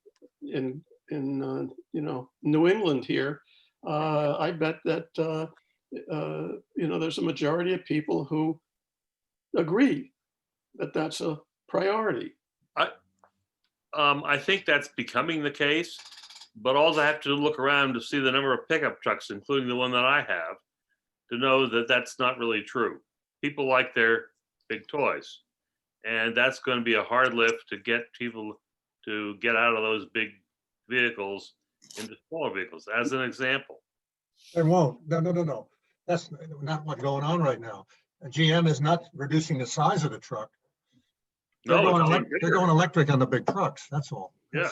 Speaker 7: New England here, I bet that there's a majority of people who agree that that's a priority.
Speaker 1: I think that's becoming the case, but also I have to look around to see the number of pickup trucks, including the one that I have, to know that that's not really true. People like their big toys, and that's going to be a hard lift to get people to get out of those big vehicles into smaller vehicles, as an example.
Speaker 2: They won't. No. That's not what's going on right now. GM is not reducing the size of the truck. They're
Speaker 1: No,
Speaker 2: going
Speaker 1: it's
Speaker 2: elec- they're going electric on the big trucks. That's all.
Speaker 1: Yeah.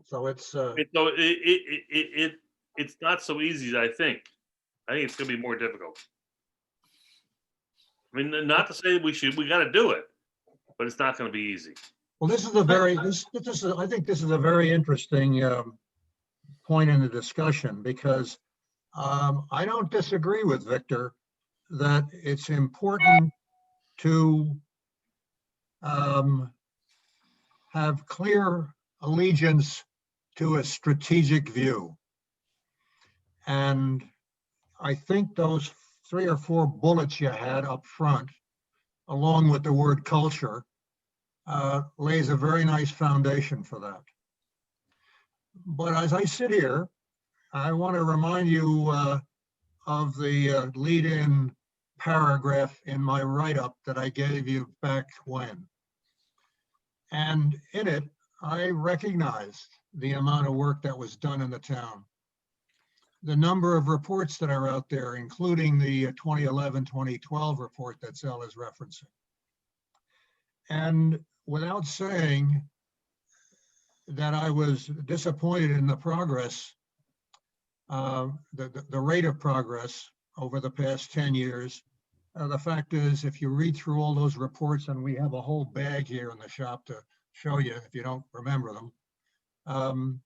Speaker 2: So it's,
Speaker 1: it's not so easy as I think. I think it's going to be more difficult. I mean, not to say we got to do it, but it's not going to be easy.
Speaker 2: well, this is a very, I think this is a very interesting point in the discussion because I don't disagree with Victor that it's important to have clear allegiance to a strategic view. And I think those 3 or 4 bullets you had up front, along with the word culture, lays a very nice foundation for that. But as I sit here, I want to remind you of the lead-in paragraph in my write-up that I gave you back when. And in it, I recognized the amount of work that was done in the town. The number of reports that are out there, including the 2011-2012 report that Zell is referencing. And without saying that I was disappointed in the progress, the rate of progress over the past 10 years, the fact is, if you read through all those reports, and we have a whole bag here in the shop to show you if you don't remember them,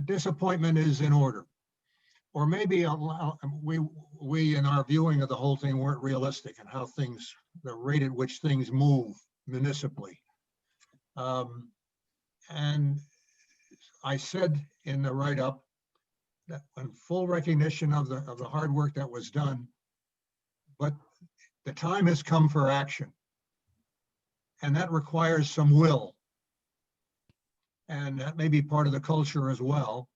Speaker 2: disappointment is in order. Or maybe we in our viewing of the whole thing weren't realistic in how things, the rate at which things move municipally. And I said in the write-up that in full recognition of the hard work that was done, but the time has come for action. And that requires some will. And that may be part of the culture as well.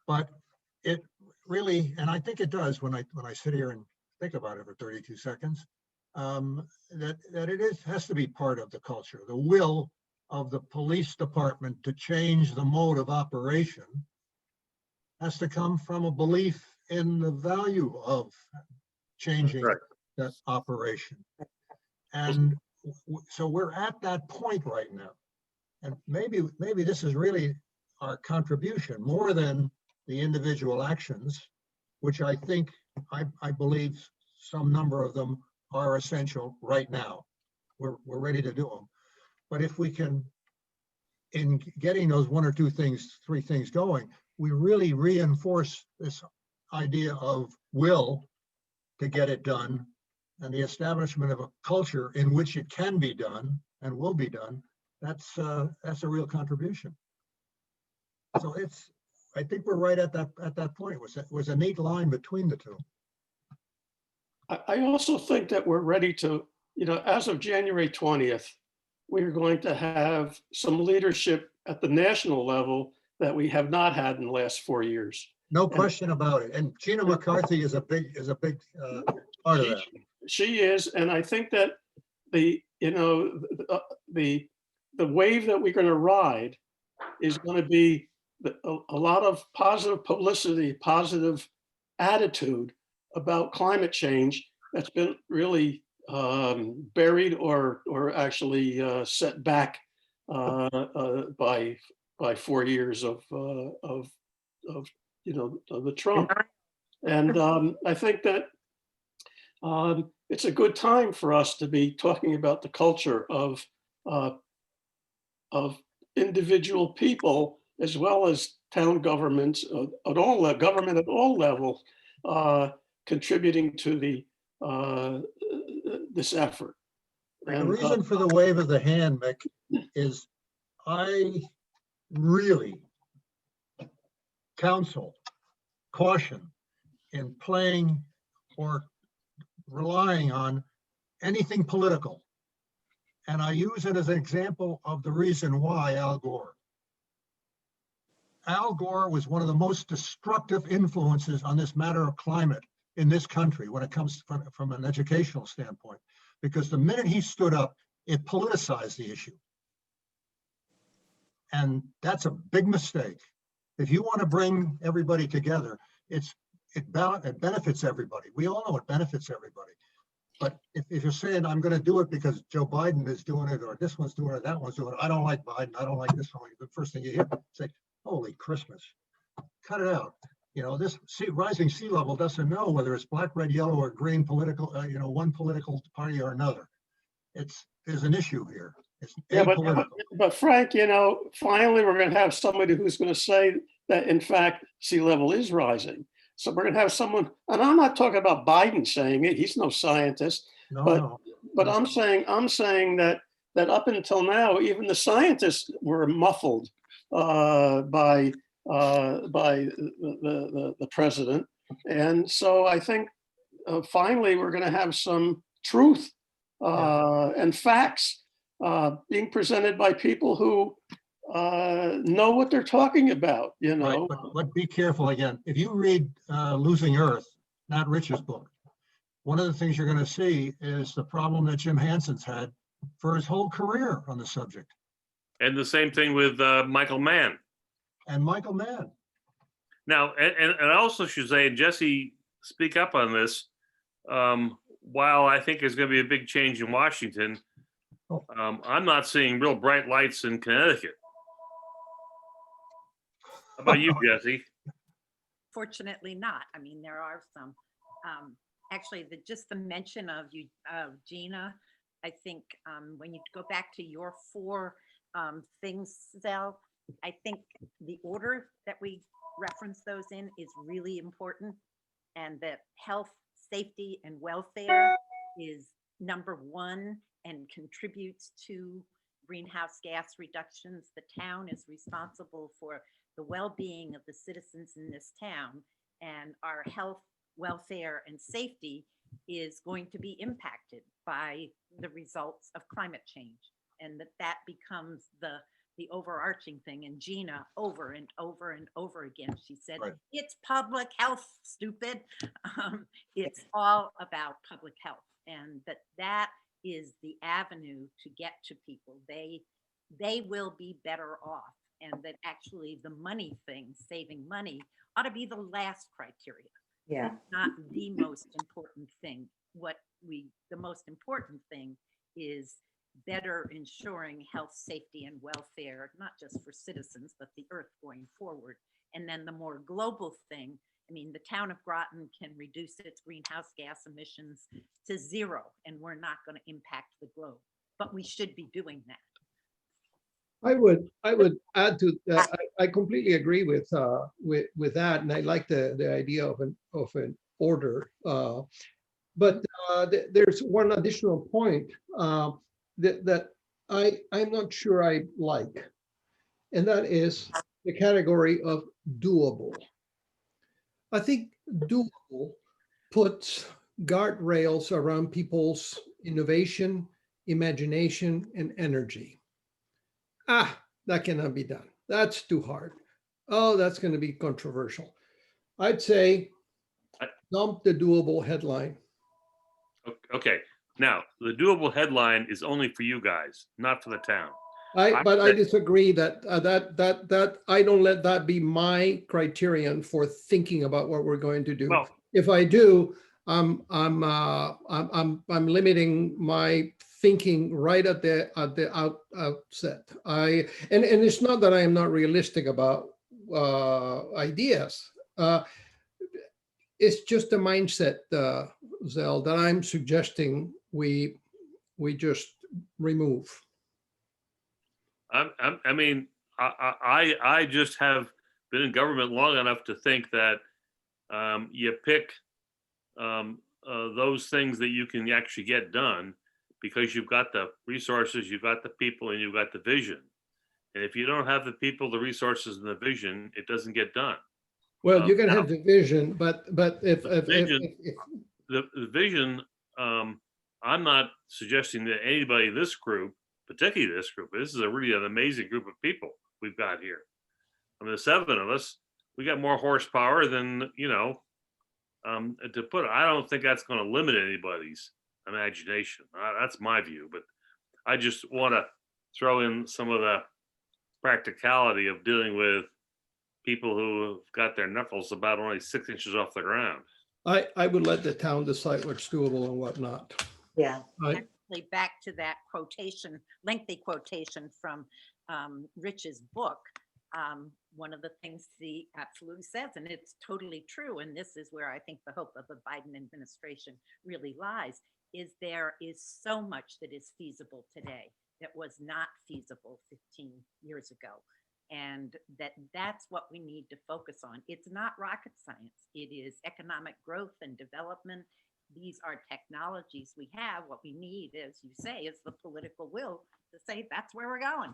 Speaker 2: But it really, and I think it does when I sit here and think about it for 32 seconds, that it has to be part of the culture. The will of the police department to change the mode of operation has to come from a belief in the value of changing that operation. And so we're at that point right now. And maybe this is really our contribution more than the individual actions, which I think, I believe some number of them are essential right now. We're ready to do them. But if we can, in getting those one or two things, three things going, we really reinforce this idea of will to get it done and the establishment of a culture in which it can be done and will be done, that's a real contribution. So I think we're right at that point. It was a neat line between the two.
Speaker 7: I also think that we're ready to, as of January 20th, we're going to have some leadership at the national level that we have not had in the last 4 years.
Speaker 2: No question about it. And Gina McCarthy is a big part of that.
Speaker 7: She is, and I think that the wave that we're going to ride is going to be a lot of positive publicity, positive attitude about climate change that's been really buried or actually set back by 4 years of the Trump. And I think that it's a good time for us to be talking about the culture of individual people as well as town governments at all government at all levels contributing to this effort.
Speaker 2: The reason for the wave of the hand, Mick, is I really counsel caution in playing or relying on anything political. And I use it as an example of the reason why Al Gore. Al Gore was one of the most destructive influences on this matter of climate in this country when it comes from an educational standpoint, because the minute he stood up, it politicized the issue. And that's a big mistake. If you want to bring everybody together, it benefits everybody. We all know it benefits everybody. But if you're saying, I'm going to do it because Joe Biden is doing it, or this one's doing it, that one's doing it, I don't like Biden, I don't like this one, the first thing you hear, say, holy Christmas, cut it out. This rising sea level doesn't know whether it's black, red, yellow, or green political, one political party or another. There's an issue here. It's apolitical.
Speaker 7: But Frank, finally we're going to have somebody who's going to say that in fact sea level is rising. So we're going to have someone, and I'm not talking about Biden saying it. He's no scientist. But I'm saying that up until now, even the scientists were muffled by the president. And so I think finally we're going to have some truth and facts being presented by people who know what they're talking about,
Speaker 2: Right, but be careful again. If you read Losing Earth, Matt Rich's book, one of the things you're going to see is the problem that Jim Hanson's had for his whole career on the subject.
Speaker 1: And the same thing with Michael Mann.
Speaker 2: And Michael Mann.
Speaker 1: Now, and I also should say, and Jesse, speak up on this, while I think there's going to be a big change in Washington, I'm not seeing real bright lights in Connecticut. How about you, Jesse?
Speaker 3: Fortunately not. I mean, there are some. Actually, just the mention of Gina, I think when you go back to your four things, Zell, I think the order that we reference those in is really important, and that health, safety, and welfare is number one and contributes to greenhouse gas reductions. The town is responsible for the well-being of the citizens in this town, and our health, welfare, and safety is going to be impacted by the results of climate change, and that becomes the overarching thing. And Gina, over and over and over again, she said, right, it's public health, stupid. It's all about public health, and that is the avenue to get to people. They will be better off, and that actually the money thing, saving money, ought to be the last criteria.
Speaker 4: Yeah.
Speaker 3: It's not the most important thing. The most important thing is better ensuring health, safety, and welfare, not just for citizens, but the earth going forward. And then the more global thing, I mean, the town of Groton can reduce its greenhouse gas emissions to 0, and we're not going to impact the globe, but we should be doing that.
Speaker 6: I would add to that. I completely agree with that, and I like the idea of an order. But there's one additional point that I'm not sure I like, and that is the category of doable. I think doable puts guardrails around people's innovation, imagination, and energy. That cannot be done. That's too hard. Oh, that's going to be controversial. I'd say dump the doable headline.
Speaker 1: Okay, now, the doable headline is only for you guys, not for the town.
Speaker 6: But I disagree that I don't let that be my criterion for thinking about what we're going to do.
Speaker 1: Well,
Speaker 6: If I do, I'm limiting my thinking right at the outset. And it's not that I am not realistic about ideas. It's just a mindset, Zell, that I'm suggesting we just remove.
Speaker 1: I mean, I just have been in government long enough to think that you pick those things that you can actually get done because you've got the resources, you've got the people, and you've got the vision. And if you don't have the people, the resources, and the vision, it doesn't get done.
Speaker 6: Well, you can have the vision, but if
Speaker 1: the vision, I'm not suggesting that anybody in this group, particularly this group, this is really an amazing group of people we've got here. I mean, the 7 of us, we got more horsepower than, to put it. I don't think that's going to limit anybody's imagination. That's my view, but I just want to throw in some of the practicality of dealing with people who have got their knuckles about only 6 inches off the ground.
Speaker 6: I would let the town decide what's doable and what not.
Speaker 4: Yeah.
Speaker 3: Actually, back to that quotation, lengthy quotation from Rich's book. One of the things he absolutely says, and it's totally true, and this is where I think the hope of the Biden administration really lies, is there is so much that is feasible today that was not feasible 15 years ago. And that's what we need to focus on. It's not rocket science. It is economic growth and development. These are technologies we have. What we need, as you say, is the political will to say that's where we're going.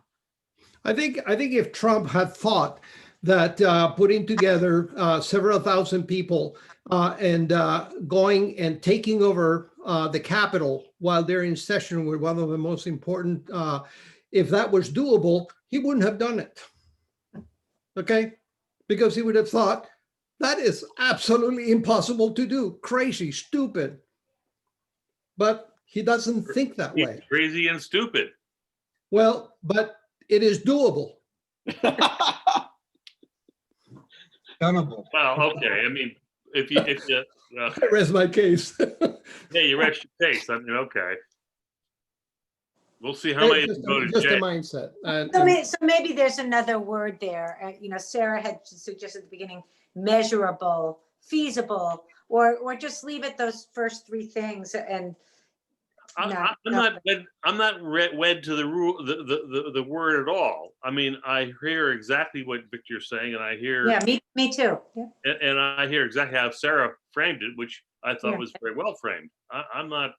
Speaker 6: I think if Trump had thought that putting together several thousand people and going and taking over the Capitol while they're in session with one of the most important, if that was doable, he wouldn't have done it. Okay, because he would have thought that is absolutely impossible to do, crazy, stupid. But he doesn't think that way.
Speaker 1: Crazy and stupid.
Speaker 6: Well, but it is doable.
Speaker 2: Dunnable.
Speaker 1: Well, okay. I mean, if you
Speaker 6: I rest my case.
Speaker 1: yeah, you rest your case. I mean, okay. We'll see how many go to
Speaker 6: Just a
Speaker 1: jail.
Speaker 6: mindset.
Speaker 4: So maybe there's another word there. Sarah had suggested at the beginning, measurable, feasible, or just leave it those first 3 things. And
Speaker 1: I'm not wed to the rule, the word at all. I mean, I hear exactly what Victor's saying, and I hear
Speaker 4: me too. Yeah.
Speaker 1: and I hear exactly how Sarah framed it, which I thought
Speaker 4: Yeah.
Speaker 1: was very well framed. I'm not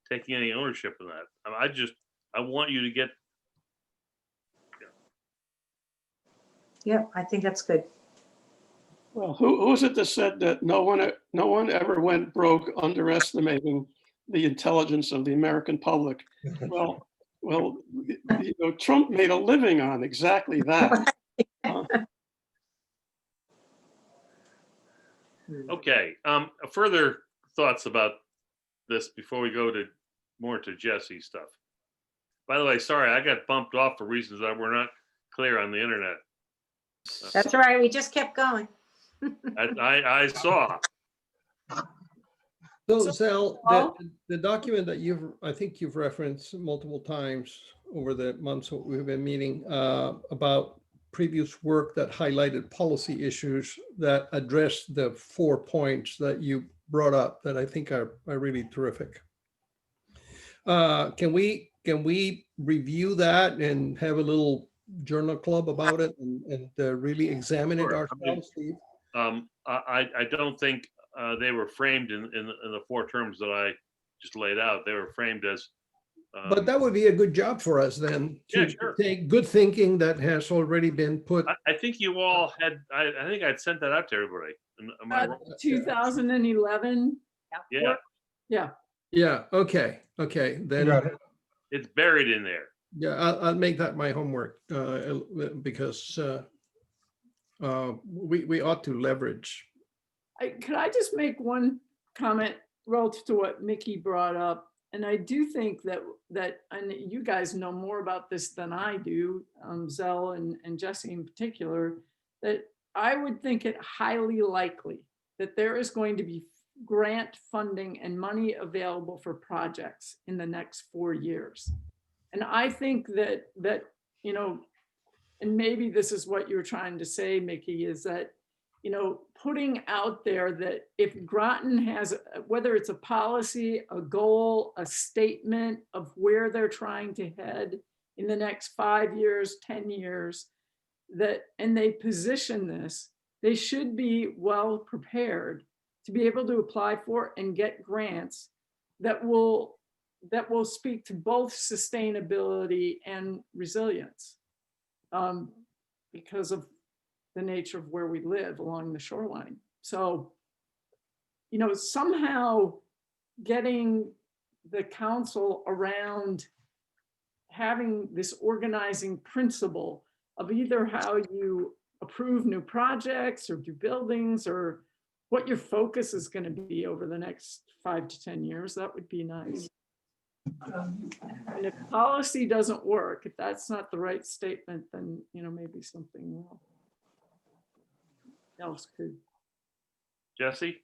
Speaker 1: taking any ownership of that. I want you to get.
Speaker 4: Yeah, I think that's good.
Speaker 7: Well, who was it that said that no one ever went broke underestimating the intelligence of the American public? Well, Trump made a living on exactly that.
Speaker 1: Okay. Further thoughts about this before we go to more to Jesse stuff. By the way, sorry, I got bumped off for reasons that were not clear on the internet.
Speaker 4: That's all right. We just kept going.
Speaker 1: I saw.
Speaker 6: So, Sal, the document that I think you've referenced multiple times over the months we've been meeting about previous work that highlighted policy issues that address the 4 points that you brought up that I think are really terrific. Can we review that and have a little Journal Club about it and really examine it
Speaker 1: Sure. I mean,
Speaker 6: ourselves, Steve?
Speaker 1: I don't think they were framed in the four terms that I just laid out. They were framed as.
Speaker 6: But that would be a good job for us then,
Speaker 1: Yeah,
Speaker 6: to
Speaker 1: sure.
Speaker 6: take good thinking that has already been put.
Speaker 1: I think you all had, I think I'd sent that out to everybody. Am I wrong?
Speaker 5: 2011.
Speaker 1: Yeah,
Speaker 5: Yeah,
Speaker 6: Yeah, okay,
Speaker 2: You
Speaker 6: then,
Speaker 2: got it.
Speaker 1: it's buried in there.
Speaker 6: yeah, I'll make that my homework, because we ought to leverage.
Speaker 5: could I just make one comment relative to what Mickey brought up? And I do think that, and you guys know more about this than I do, Zell and Jesse in particular, that I would think it highly likely that there is going to be grant funding and money available for projects in the next 4 years. And I think that, you know, and maybe this is what you're trying to say, Mickey, is that, you know, putting out there that if Groton has, whether it's a policy, a goal, a statement of where they're trying to head in the next 5 years, 10 years, that, and they position this, they should be well prepared to be able to apply for and get grants that will speak to both sustainability and resilience, because of the nature of where we live along the shoreline. So, you know, somehow getting the council around having this organizing principle of either how you approve new projects or do buildings, or what your focus is going to be over the next 5 to 10 years, that would be nice. And if policy doesn't work, if that's not the right statement, then, you know, maybe something else could.
Speaker 1: Jesse?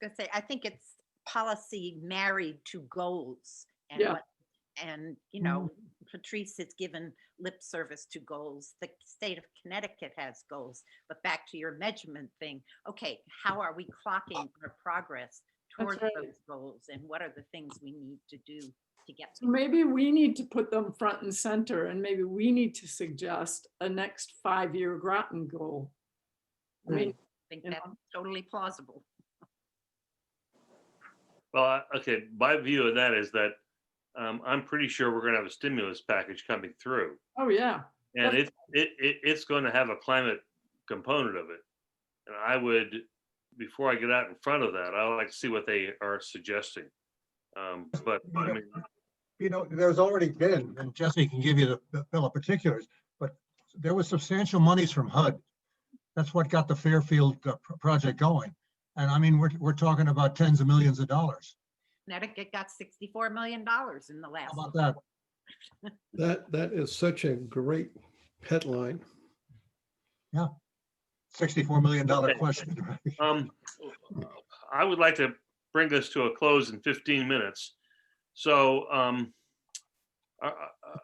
Speaker 3: Gonna say, I think it's policy married to goals. And
Speaker 5: Yeah.
Speaker 3: what, and you know, Patrice has given lip service to goals. The state of Connecticut has goals. But back to your measurement thing, okay, how are we clocking our progress towards
Speaker 5: right.
Speaker 3: those goals, and what are the things we need to do to get
Speaker 5: So
Speaker 3: there?
Speaker 5: maybe we need to put them front and center, and maybe we need to suggest a next 5-year Groton goal. I mean,
Speaker 3: I think
Speaker 5: you
Speaker 3: that's
Speaker 5: know.
Speaker 3: totally plausible.
Speaker 1: Well, okay, my view of that is that I'm pretty sure we're gonna have a stimulus package coming through.
Speaker 5: Oh, yeah.
Speaker 1: And it's going to have a climate component of it. And I would, before I get out in front of that, I would like to see what they are suggesting. But I mean,
Speaker 2: You know, there's already been, and Jesse can give you the bill of particulars, but there was substantial monies from HUD. That's what got the Fairfield project going. And I mean, we're talking about tens of millions of dollars.
Speaker 3: Connecticut got $64 million in the
Speaker 2: How
Speaker 3: last.
Speaker 2: about that?
Speaker 6: That is such a great headline.
Speaker 2: $64 million
Speaker 1: Okay.
Speaker 2: question.
Speaker 1: I would like to bring this to a close in 15 minutes. So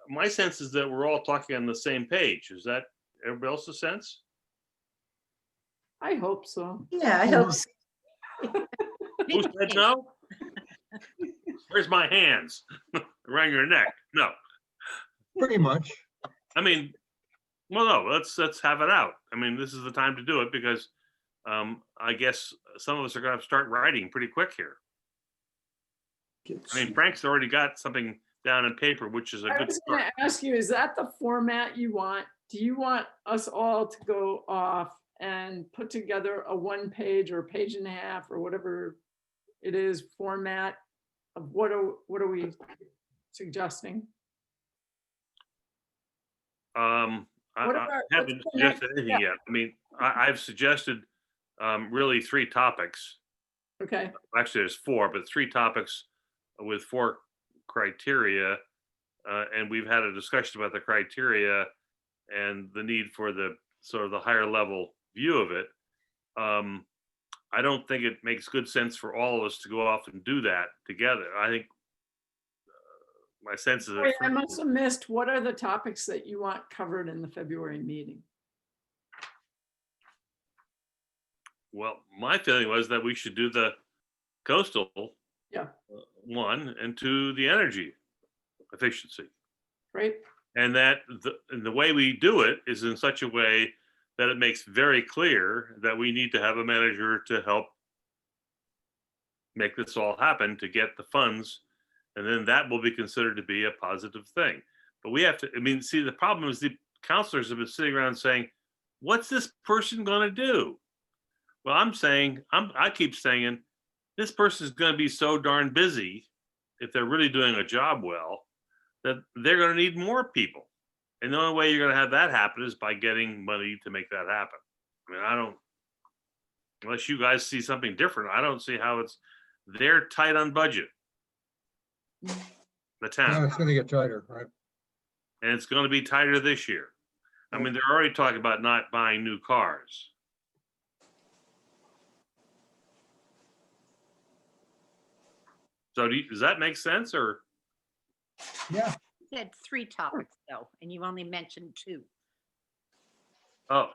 Speaker 1: my sense is that we're all talking on the same page. Is that everybody else's sense?
Speaker 5: I hope so.
Speaker 4: Yeah, I hope so.
Speaker 1: Who said no? Where's my hands? Around your neck? No.
Speaker 2: Pretty much.
Speaker 1: I mean, well, no, let's have it out. I mean, this is the time to do it because I guess some of us are going to start writing pretty quick here. I mean, Frank's already got something down in paper, which is a
Speaker 5: I
Speaker 1: good
Speaker 5: was going
Speaker 1: start.
Speaker 5: to ask you, is that the format you want? Do you want us all to go off and put together a 1-page or 1.5 pages or whatever it is format of what are we suggesting?
Speaker 1: I haven't suggested anything yet. I mean, I've suggested really 3 topics.
Speaker 5: Okay,
Speaker 1: Actually, there's 4, but 3 topics with 4 criteria. And we've had a discussion about the criteria and the need for the sort of the higher level view of it. I don't think it makes good sense for all of us to go off and do that together. I think my sense is
Speaker 5: wait, I
Speaker 1: that,
Speaker 5: must have missed, what are the topics that you want covered in the February meeting?
Speaker 1: well, my feeling was that we should do the coastal
Speaker 5: Yeah.
Speaker 1: 1 and 2, the energy efficiency.
Speaker 5: Great,
Speaker 1: And that the way we do it is in such a way that it makes very clear that we need to have a manager to help make this all happen, to get the funds. And then that will be considered to be a positive thing. But we have to, I mean, see, the problem is the counselors have been sitting around saying, what's this person going to do? Well, I keep saying, this person is going to be so darn busy, if they're really doing a job well, that they're going to need more people. And the only way you're going to have that happen is by getting money to make that happen. I mean, unless you guys see something different, I don't see how they're tight on budget. The
Speaker 2: Yeah,
Speaker 1: town,
Speaker 2: it's gonna get tighter, right?
Speaker 1: and it's going to be tighter this year. I mean, they're already talking about not buying new cars. So does that make sense, or?
Speaker 2: Yeah.
Speaker 3: You had 3 topics though, and you only mentioned 2.
Speaker 1: Oh,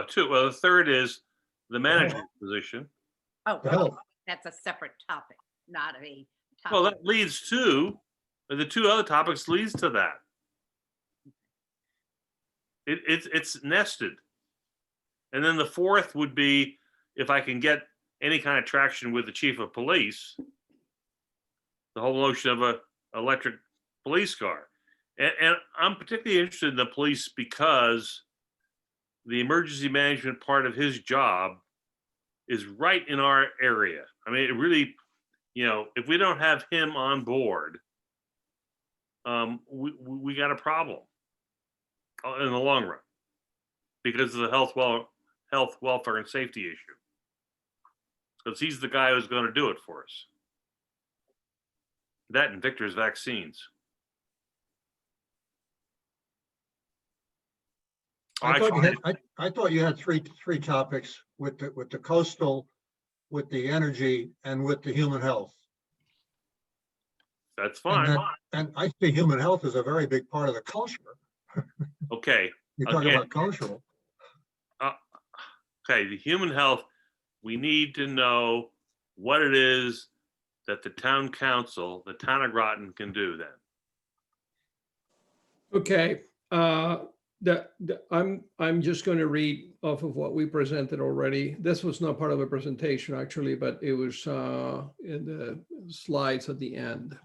Speaker 1: two. Well, the third is the management position.
Speaker 3: Oh,
Speaker 2: The health.
Speaker 3: that's a separate topic, not a
Speaker 1: Well,
Speaker 3: topic.
Speaker 1: that leads to, the 2 other topics leads to that. It's nested. And then the 4th would be if I can get any kind of traction with the chief of police, the whole notion of a electric police car. And I'm particularly interested in the police because the emergency management part of his job is right in our area. I mean, it really, if we don't have him on board, we got a problem in the long run because of the health, welfare, and safety issue. Because he's the guy who's going to do it for us. That and Victor's vaccines.
Speaker 2: I thought you had three topics with the coastal, with the energy, and with the human health.
Speaker 1: That's fine.
Speaker 2: And I see human health as a very big part of the culture.
Speaker 1: Okay.
Speaker 2: You talk
Speaker 1: Again.
Speaker 2: about cultural.
Speaker 1: Okay, the human health, we need to know what it is that the town council, the town of Groton, can do then.
Speaker 6: Okay, I'm just going to read off of what we presented already. This was not part of a presentation actually, but it was in the slides at the end.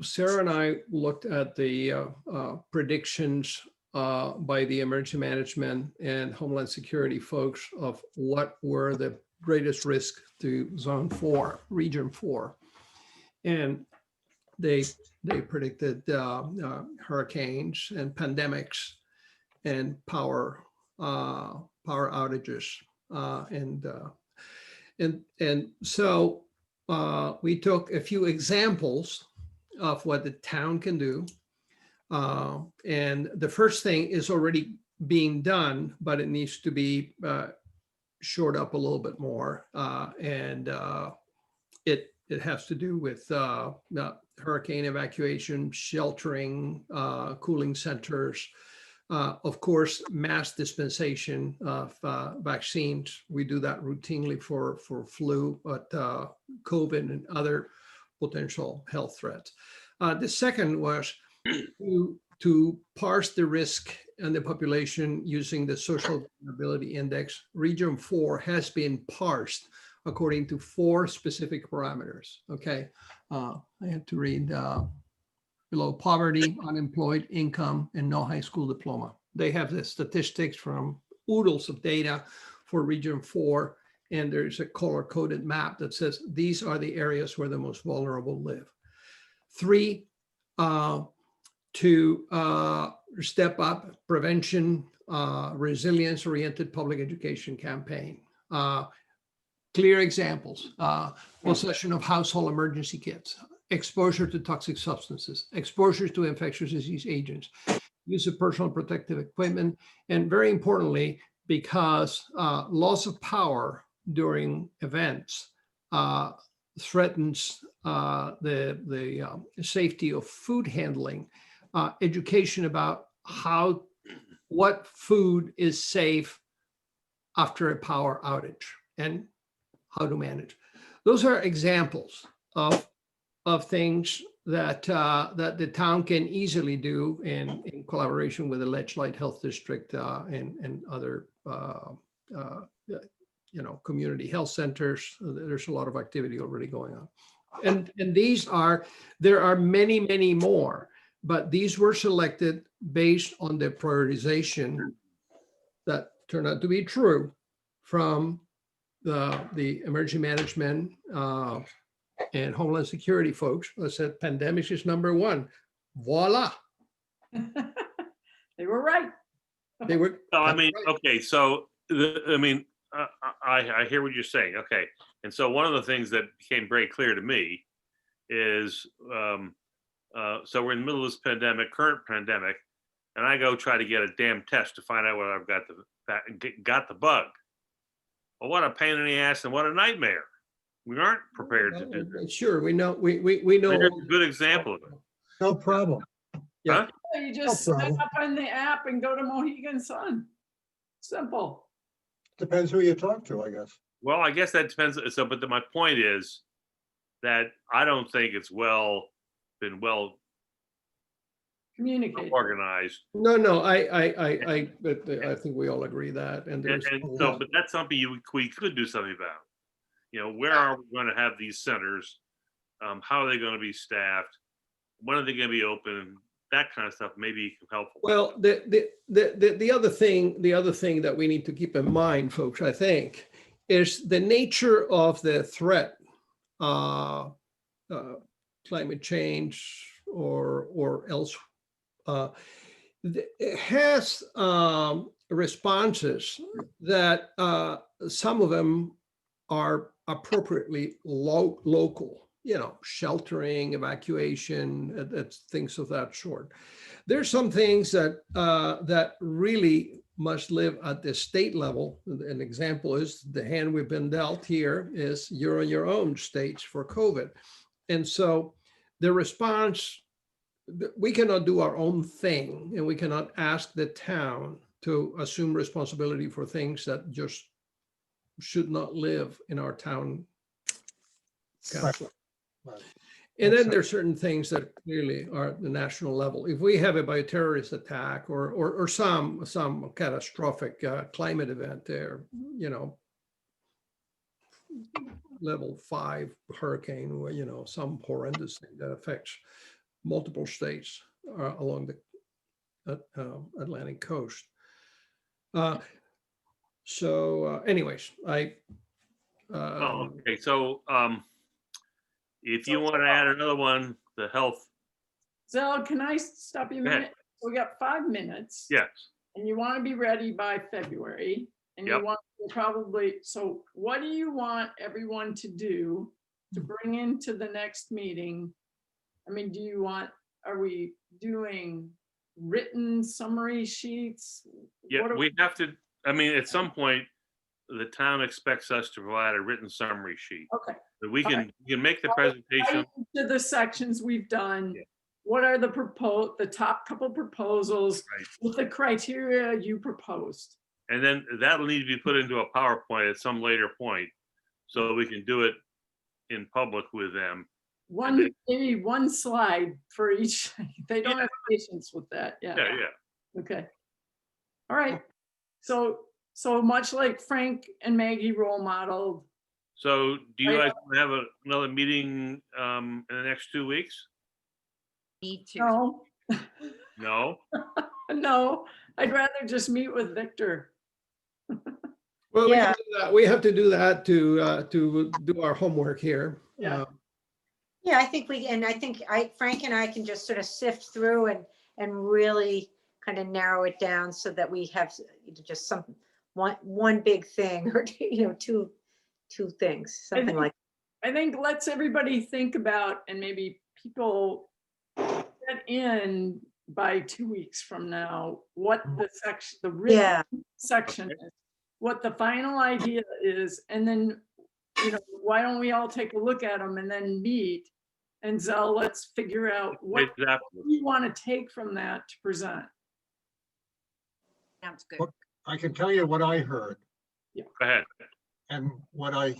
Speaker 6: Sarah and I looked at the predictions by the emergency management and Homeland Security folks of what were the greatest risk to Zone 4, Region 4. And they predicted hurricanes and pandemics and power outages. And so we took a few examples of what the town can do. And the first thing is already being done, but it needs to be shored up a little bit more. And it has to do with hurricane evacuation, sheltering, cooling centers, of course, mass dispensation of vaccines. We do that routinely for flu, but COVID and other potential health threats. The second was to parse the risk and the population using the social vulnerability index. Region 4 has been parsed according to 4 specific parameters. Okay, I have to read below: poverty, unemployed, income, and no high school diploma. They have the statistics from oodles of data for Region 4, and there's a color-coded map that says these are the areas where the most vulnerable live. 3, to step up prevention, resilience-oriented public education campaign. Clear examples: possession of household emergency kits, exposure to toxic substances, exposure to infectious disease agents, use of personal protective equipment, and very importantly, because loss of power during events threatens the safety of food handling, education about what food is safe after a power outage and how to manage. Those are examples of things that the town can easily do in collaboration with the Ledgelight Health District and other community health centers. There's a lot of activity already going on. And there are many, many more, but these were selected based on the prioritization that turned out to be true from the emergency management and Homeland Security folks that said pandemics is number one. Voila.
Speaker 5: They were right.
Speaker 6: They were.
Speaker 1: No, I
Speaker 6: that's
Speaker 1: mean,
Speaker 6: right.
Speaker 1: okay, so, I hear what you're saying, okay. And so one of the things that became very clear to me is, so we're in the middle of this current pandemic, and I go try to get a damn test to find out whether I've got the bug. Well, what a pain in the ass and what a nightmare. We aren't prepared to do that.
Speaker 6: Sure, we know. We know.
Speaker 1: Here's a good example of it.
Speaker 2: No problem.
Speaker 6: Yeah.
Speaker 1: Huh?
Speaker 5: You just
Speaker 2: No
Speaker 5: sign
Speaker 2: problem.
Speaker 5: up on the app and go to Mohegan Sun. Simple.
Speaker 2: Depends who you talk to, I guess.
Speaker 1: Well, I guess that depends. So, but my point is that I don't think it's been well
Speaker 5: Communicate.
Speaker 1: organized.
Speaker 6: No, but I think we all agree that. And there's.
Speaker 1: But that's something we could do something about. Where are we going to have these centers? How are they going to be staffed? When are they going to be open? That kind of stuff maybe helpful.
Speaker 6: Well, the other thing that we need to keep in mind, folks, I think, is the nature of the threat, climate change or else. It has responses that some of them are appropriately local. Sheltering, evacuation, things of that sort. There's some things that really must live at the state level. An example is the hand we've been dealt here is you're on your own states for COVID. And so the response, we cannot do our own thing, and we cannot ask the town to assume responsibility for things that just should not live in our town council.
Speaker 2: Right.
Speaker 6: And then there's certain things that clearly are at the national level. If we have a bioterrorist attack or some catastrophic climate event there, level 5 hurricane, or some horrendous thing that affects multiple states along the Atlantic coast. Anyways,
Speaker 1: Okay, so if you want to add another one, the health.
Speaker 5: Zell, can I stop you a
Speaker 1: Go ahead.
Speaker 5: minute? We got 5 minutes.
Speaker 1: Yes.
Speaker 5: And you want to be ready by February. And
Speaker 1: Yep.
Speaker 5: you want to so what do you want everyone to do to bring into the next meeting? I mean, are we doing written summary sheets?
Speaker 1: Yeah,
Speaker 5: What are
Speaker 1: we have to. I mean, at some point, the town expects us to provide a written summary sheet.
Speaker 5: Okay.
Speaker 1: That we
Speaker 5: All
Speaker 1: can make the presentation.
Speaker 5: To the sections we've done.
Speaker 1: Yeah.
Speaker 5: What are the top couple proposals
Speaker 1: Right.
Speaker 5: with the criteria you proposed?
Speaker 1: And then that'll need to be put into a PowerPoint at some later point, so we can do it in public with them.
Speaker 5: Maybe one slide for each. They don't have patience with that. Yeah.
Speaker 1: Yeah.
Speaker 5: Okay. All right. So much like Frank and Maggie role modeled.
Speaker 1: So do you
Speaker 5: Right.
Speaker 1: guys wanna have another meeting in the next 2 weeks?
Speaker 3: Need to.
Speaker 5: No,
Speaker 1: No?
Speaker 5: no, I'd rather just meet with Victor.
Speaker 6: well,
Speaker 4: Yeah.
Speaker 6: we have to do that to do our homework here.
Speaker 5: Yeah.
Speaker 4: Yeah, I think Frank and I can just sort of sift through and really kind of narrow it down so that we have just one big thing or, two things, something like.
Speaker 5: I think let's everybody think about, and maybe people get in by 2 weeks from now, what the written
Speaker 4: Yeah.
Speaker 5: section is, what the final idea is, and then, why don't we all take a look at them and then meet? And Zell, let's figure out what
Speaker 1: Exactly.
Speaker 5: you want to take from that to present.
Speaker 3: Sounds good.
Speaker 2: What- I can tell you what I heard
Speaker 1: Go ahead.
Speaker 2: and what I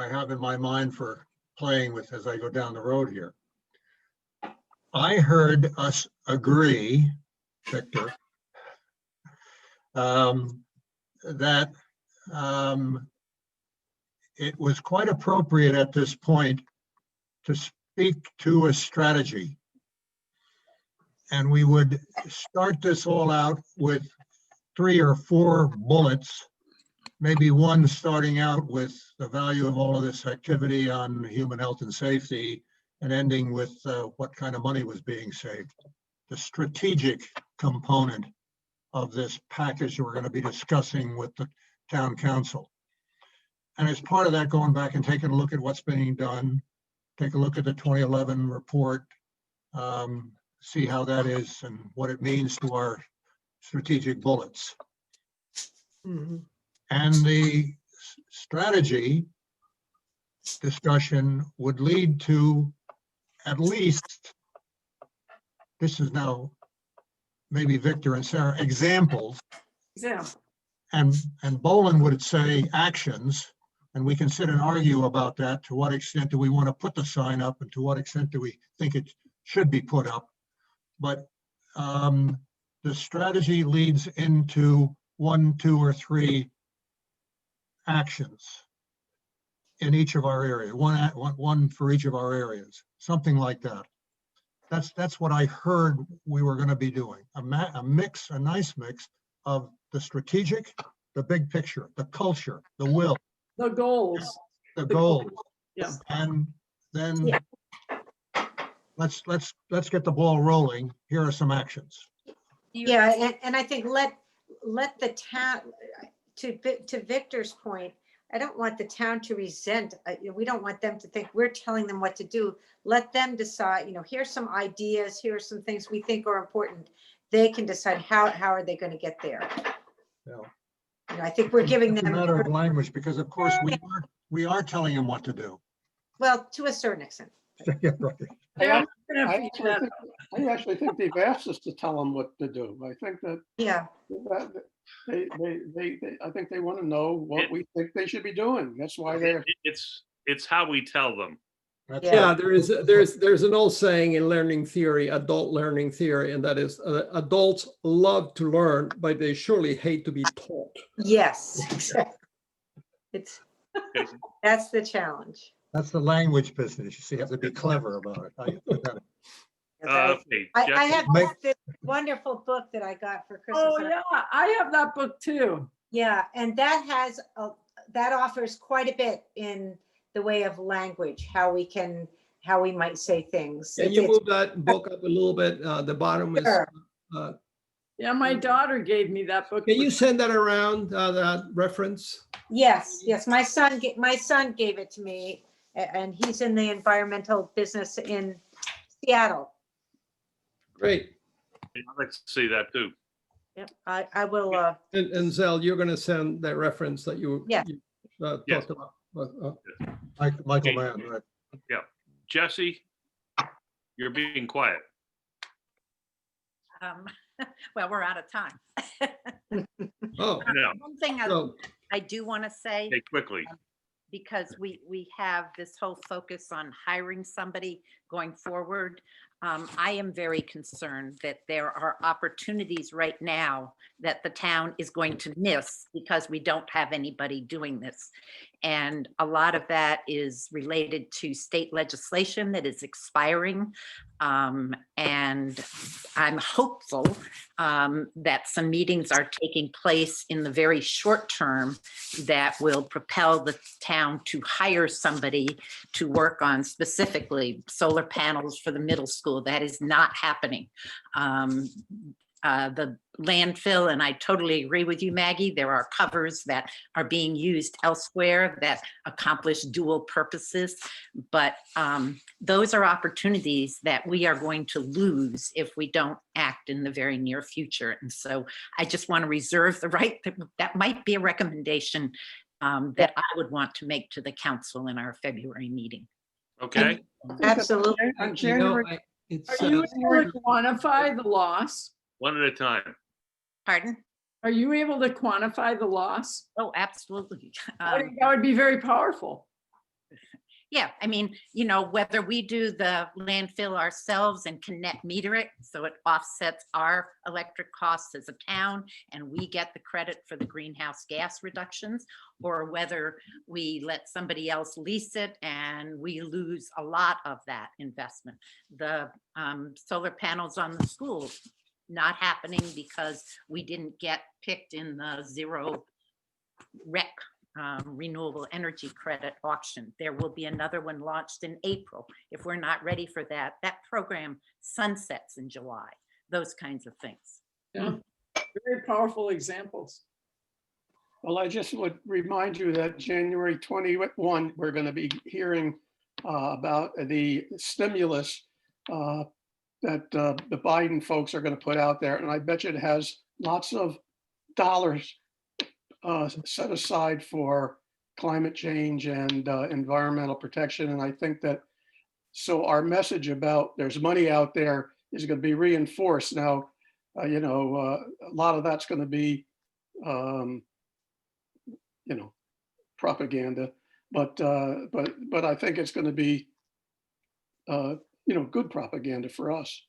Speaker 2: have in my mind for playing with as I go down the road here. I heard us agree, Victor, that it was quite appropriate at this point to speak to a strategy. And we would start this all out with 3 or 4 bullets, maybe one starting out with the value of all of this activity on human health and safety, and ending with what kind of money was being saved. The strategic component of this package we're going to be discussing with the town council. And as part of that, going back and taking a look at what's being done, take a look at the 2011 report, see how that is and what it means to our strategic bullets.
Speaker 5: Mhm.
Speaker 2: And the strategy discussion would lead to at least, this is now maybe Victor and Sarah, examples.
Speaker 5: Example.
Speaker 2: And Bolin would say actions, and we can sit and argue about that. To what extent do we want to put the sign up, and to what extent do we think it should be put up? But the strategy leads into 1, 2, or 3 actions in each of our areas, one for each of our areas, something like that. That's what I heard we were going to be doing, a nice mix of the strategic, the big picture, the culture, the will,
Speaker 5: The goals.
Speaker 2: the goals.
Speaker 5: Yeah.
Speaker 2: And then
Speaker 4: Yeah.
Speaker 2: let's get the ball rolling. Here are some actions.
Speaker 4: Yeah, and I think let the town, to Victor's point, I don't want the town to resent, we don't want them to think we're telling them what to do. Let them decide, here's some ideas, here are some things we think are important. They can decide how are they going to get there.
Speaker 2: Yeah.
Speaker 4: I think we're giving
Speaker 2: It's a
Speaker 4: them,
Speaker 2: matter of language, because of course we are telling them what to do.
Speaker 4: well, to a certain extent.
Speaker 2: Yeah, right.
Speaker 5: Yeah,
Speaker 7: I actually think they've asked us to tell them what to do. I think that
Speaker 4: Yeah,
Speaker 7: I think they want to know what we think they should be doing. That's why they're.
Speaker 1: It's how we tell them.
Speaker 2: That's
Speaker 6: Yeah,
Speaker 2: it.
Speaker 6: there's an old saying in learning theory, adult learning theory, and that is adults love to learn, but they surely hate to be taught.
Speaker 4: yes, exactly. That's the challenge.
Speaker 2: That's the language business. You see, you have to be clever about it. How you put that in.
Speaker 1: Okay,
Speaker 4: I
Speaker 1: Jesse,
Speaker 4: have
Speaker 2: Make-
Speaker 4: this wonderful book that I got for Christmas.
Speaker 5: Oh, yeah, I have that book too.
Speaker 4: Yeah, and that has, that offers quite a bit in the way of language, how we might say things.
Speaker 6: Can you move that book up a little bit? The bottom is,
Speaker 4: Sure.
Speaker 5: Yeah, my daughter gave me that book.
Speaker 6: can you send that around, that reference?
Speaker 4: Yes, my son gave it to me, and he's in the environmental business in Seattle.
Speaker 6: Great.
Speaker 1: I'd like to see that too.
Speaker 4: Yep, I will,
Speaker 6: And Zell, you're going to send that reference that you
Speaker 4: Yeah.
Speaker 1: Yes.
Speaker 6: talked about.
Speaker 2: Michael
Speaker 1: Okay.
Speaker 2: Mann, right?
Speaker 1: Jesse, you're being quiet.
Speaker 3: Well, we're out of time.
Speaker 6: Oh,
Speaker 1: No,
Speaker 3: One thing
Speaker 6: so,
Speaker 3: I do want to say,
Speaker 1: okay, quickly.
Speaker 3: because we have this whole focus on hiring somebody going forward. I am very concerned that there are opportunities right now that the town is going to miss because we don't have anybody doing this. And a lot of that is related to state legislation that is expiring. And I'm hopeful that some meetings are taking place in the very short term that will propel the town to hire somebody to work on specifically solar panels for the middle school. That is not happening. The landfill, and I totally agree with you, Maggie, there are covers that are being used elsewhere that accomplish dual purposes. But those are opportunities that we are going to lose if we don't act in the very near future. And so I just want to reserve the right, that might be a recommendation that I would want to make to the council in our February meeting.
Speaker 1: Okay,
Speaker 4: absolutely.
Speaker 7: On
Speaker 6: you know,
Speaker 7: January,
Speaker 6: it's,
Speaker 5: Are you able to quantify the loss?
Speaker 1: one at a time.
Speaker 3: Pardon?
Speaker 5: Are you able to quantify the loss?
Speaker 3: Oh, absolutely.
Speaker 5: I think that would be very powerful.
Speaker 3: Yeah, I mean, whether we do the landfill ourselves and can net meter it, so it offsets our electric costs as a town, and we get the credit for the greenhouse gas reductions, or whether we let somebody else lease it and we lose a lot of that investment. The solar panels on the schools not happening because we didn't get picked in the zero rec renewable energy credit auction. There will be another one launched in April. If we're not ready for that, that program sunsets in July, those kinds of things.
Speaker 5: Yeah, very powerful examples.
Speaker 7: Well, I just would remind you that January 21, we're going to be hearing about the stimulus that the Biden folks are going to put out there. And I bet you it has lots of dollars set aside for climate change and environmental protection. And I think that, so our message about there's money out there is going to be reinforced. Now, a lot of that's going to be, propaganda, but I think it's going to be, good propaganda for us.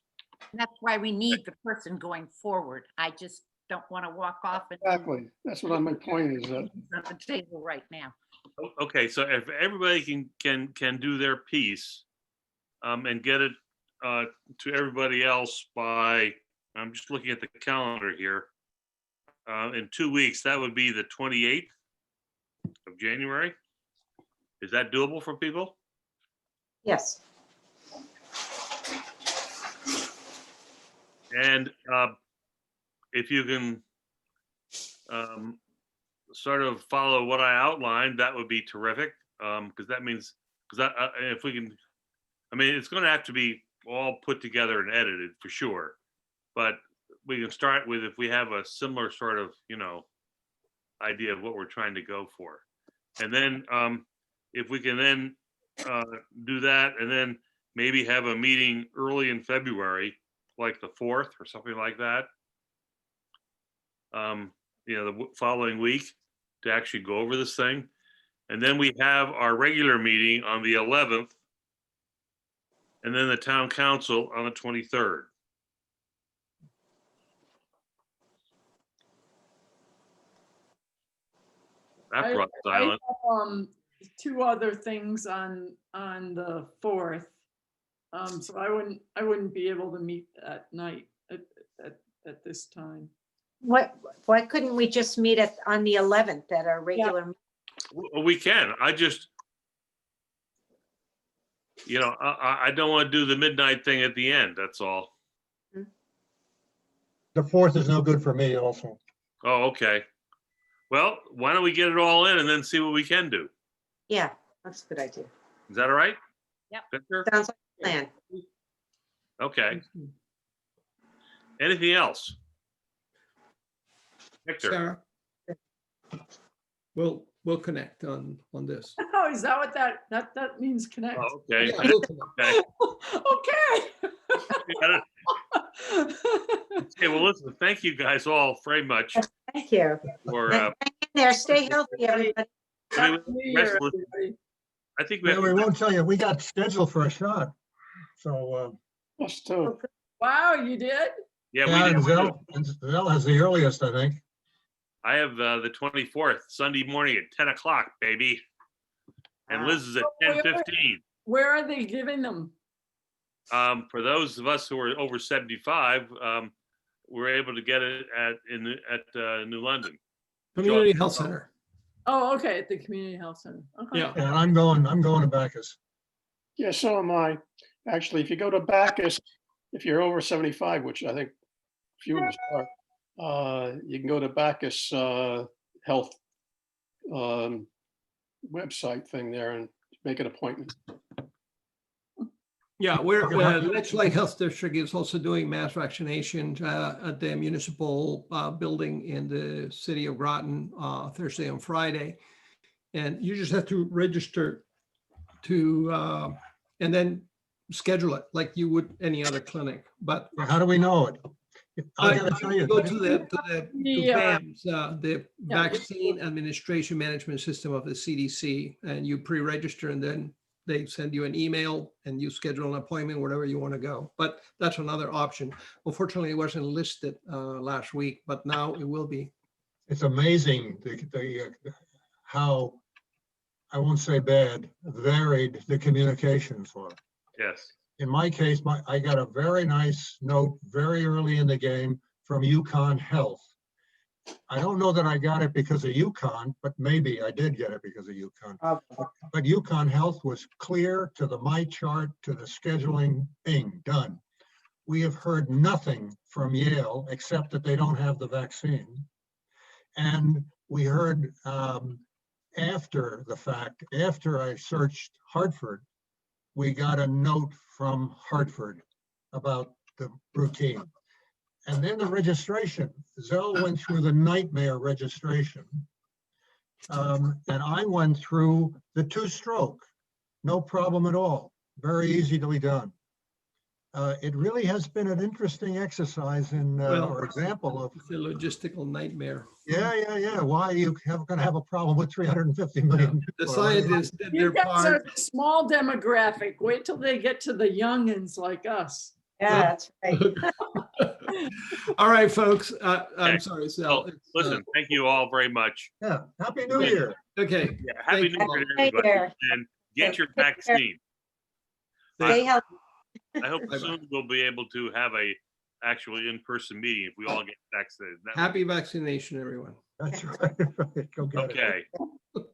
Speaker 3: And that's why we need the person going forward. I just don't want to walk off and
Speaker 7: Exactly. That's what my point is.
Speaker 3: on the table right now.
Speaker 1: Okay, so if everybody can do their piece and get it to everybody else by, I'm just looking at the calendar here, in 2 weeks, that would be the 28th of January. Is that doable for people?
Speaker 4: Yes.
Speaker 1: And if you can sort of follow what I outlined, that would be terrific. Because that means, if we can, it's going to have to be all put together and edited for sure. But we can start with, if we have a similar sort of, idea of what we're trying to go for. And then if we can then do that, and then maybe have a meeting early in February, like the 4th or something like that. The following week to actually go over this thing. And then we have our regular meeting on the 11th. And then the town council on the 23rd. That brought silence.
Speaker 5: I have, 2 other things on the 4th. So I wouldn't be able to meet at night at this time.
Speaker 4: Why couldn't we just meet on the 11th at our regular?
Speaker 1: Well, we can. I just, I don't want to do the midnight thing at the end. That's all.
Speaker 2: The 4th is no good for me also.
Speaker 1: Oh, okay. Well, why don't we get it all in and then see what we can do?
Speaker 4: Yeah, that's a good idea.
Speaker 1: Is that all right?
Speaker 3: Yep.
Speaker 1: Victor?
Speaker 4: Sounds like a plan.
Speaker 1: Okay. Anything else? Victor?
Speaker 6: Sarah, we'll connect on this.
Speaker 5: Oh, is that what that means? Connect.
Speaker 1: Oh, okay.
Speaker 6: Yeah, we'll connect.
Speaker 1: Okay.
Speaker 5: Okay.
Speaker 1: Okay, well, listen, thank you guys all very much
Speaker 4: Thank you.
Speaker 1: for,
Speaker 4: Hang in there. Stay healthy, everybody.
Speaker 5: Happy New Year, everybody.
Speaker 1: I think we
Speaker 2: Yeah,
Speaker 1: have,
Speaker 2: we won't tell you, we got scheduled for a shot. So,
Speaker 7: Us too.
Speaker 5: Wow, you did?
Speaker 1: yeah,
Speaker 2: and
Speaker 1: we do.
Speaker 2: Zell has the earliest, I think.
Speaker 1: I have the 24th, Sunday morning at 10 o'clock, baby. And
Speaker 4: Wow.
Speaker 1: Liz is at
Speaker 5: Oh, wait,
Speaker 1: 10:15.
Speaker 5: Where are they giving them?
Speaker 1: For those of us who are over 75, we're able to get it at New London.
Speaker 6: Community Health Center.
Speaker 5: Oh, okay, at the Community Health Center. Okay.
Speaker 6: Yeah.
Speaker 2: And I'm going to Bacchus.
Speaker 7: Yeah, so am I. Actually, if you go to Bacchus, if you're over 75, which I think few of us are, you can go to Bacchus Health website thing there and make an appointment.
Speaker 6: Yeah, Ledgely Health District is also doing mass vaccinations at the municipal building in the city of Groton Thursday and Friday. And you just have to register to, and then schedule it like you would any other clinic. But
Speaker 2: How do we know it? I gotta tell you,
Speaker 6: go to the
Speaker 5: Yeah.
Speaker 6: VAMS, the Vaccine Administration Management System of the CDC, and you pre-register and then they send you an email and you schedule an appointment wherever you want to go. But that's another option. Unfortunately, it wasn't listed last week, but now it will be.
Speaker 2: It's amazing how, I won't say bad, varied the communications were.
Speaker 1: Yes.
Speaker 2: In my case, I got a very nice note very early in the game from Yukon Health. I don't know that I got it because of Yukon, but maybe I did get it because of Yukon. But Yukon Health was clear to the my chart, to the scheduling thing, done. We have heard nothing from Yale except that they don't have the vaccine. And we heard after the fact, after I searched Hartford, we got a note from Hartford about the routine. And then the registration. Zell went through the nightmare registration. And I went through the 2-stroke. No problem at all. Very easy to be done. It really has been an interesting exercise in, or example of.
Speaker 6: It's a logistical nightmare.
Speaker 2: Yeah. Why are you going to have a problem with 350 million?
Speaker 6: The
Speaker 2: people?
Speaker 6: scientists did their
Speaker 5: You guys are
Speaker 6: part.
Speaker 5: the small demographic. Wait till they get to the youngins like us.
Speaker 4: Yeah, that's right.
Speaker 6: All right, folks. I'm
Speaker 1: Okay.
Speaker 6: sorry, Sal.
Speaker 1: Well, listen, thank you all very much.
Speaker 2: Yeah. Happy New Year.
Speaker 6: Okay.
Speaker 1: Yeah, Happy
Speaker 6: Thank
Speaker 1: New
Speaker 6: you.
Speaker 1: Year to
Speaker 4: Take
Speaker 1: everybody,
Speaker 4: care.
Speaker 1: and get your
Speaker 4: Take care.
Speaker 1: vaccine.
Speaker 4: Stay healthy.
Speaker 1: I hope
Speaker 6: Bye-bye.
Speaker 1: soon we'll be able to have a actually in-person meeting if we all get vaccinated. That would-
Speaker 6: Happy vaccination, everyone.
Speaker 2: That's right. Go get it.
Speaker 1: Okay.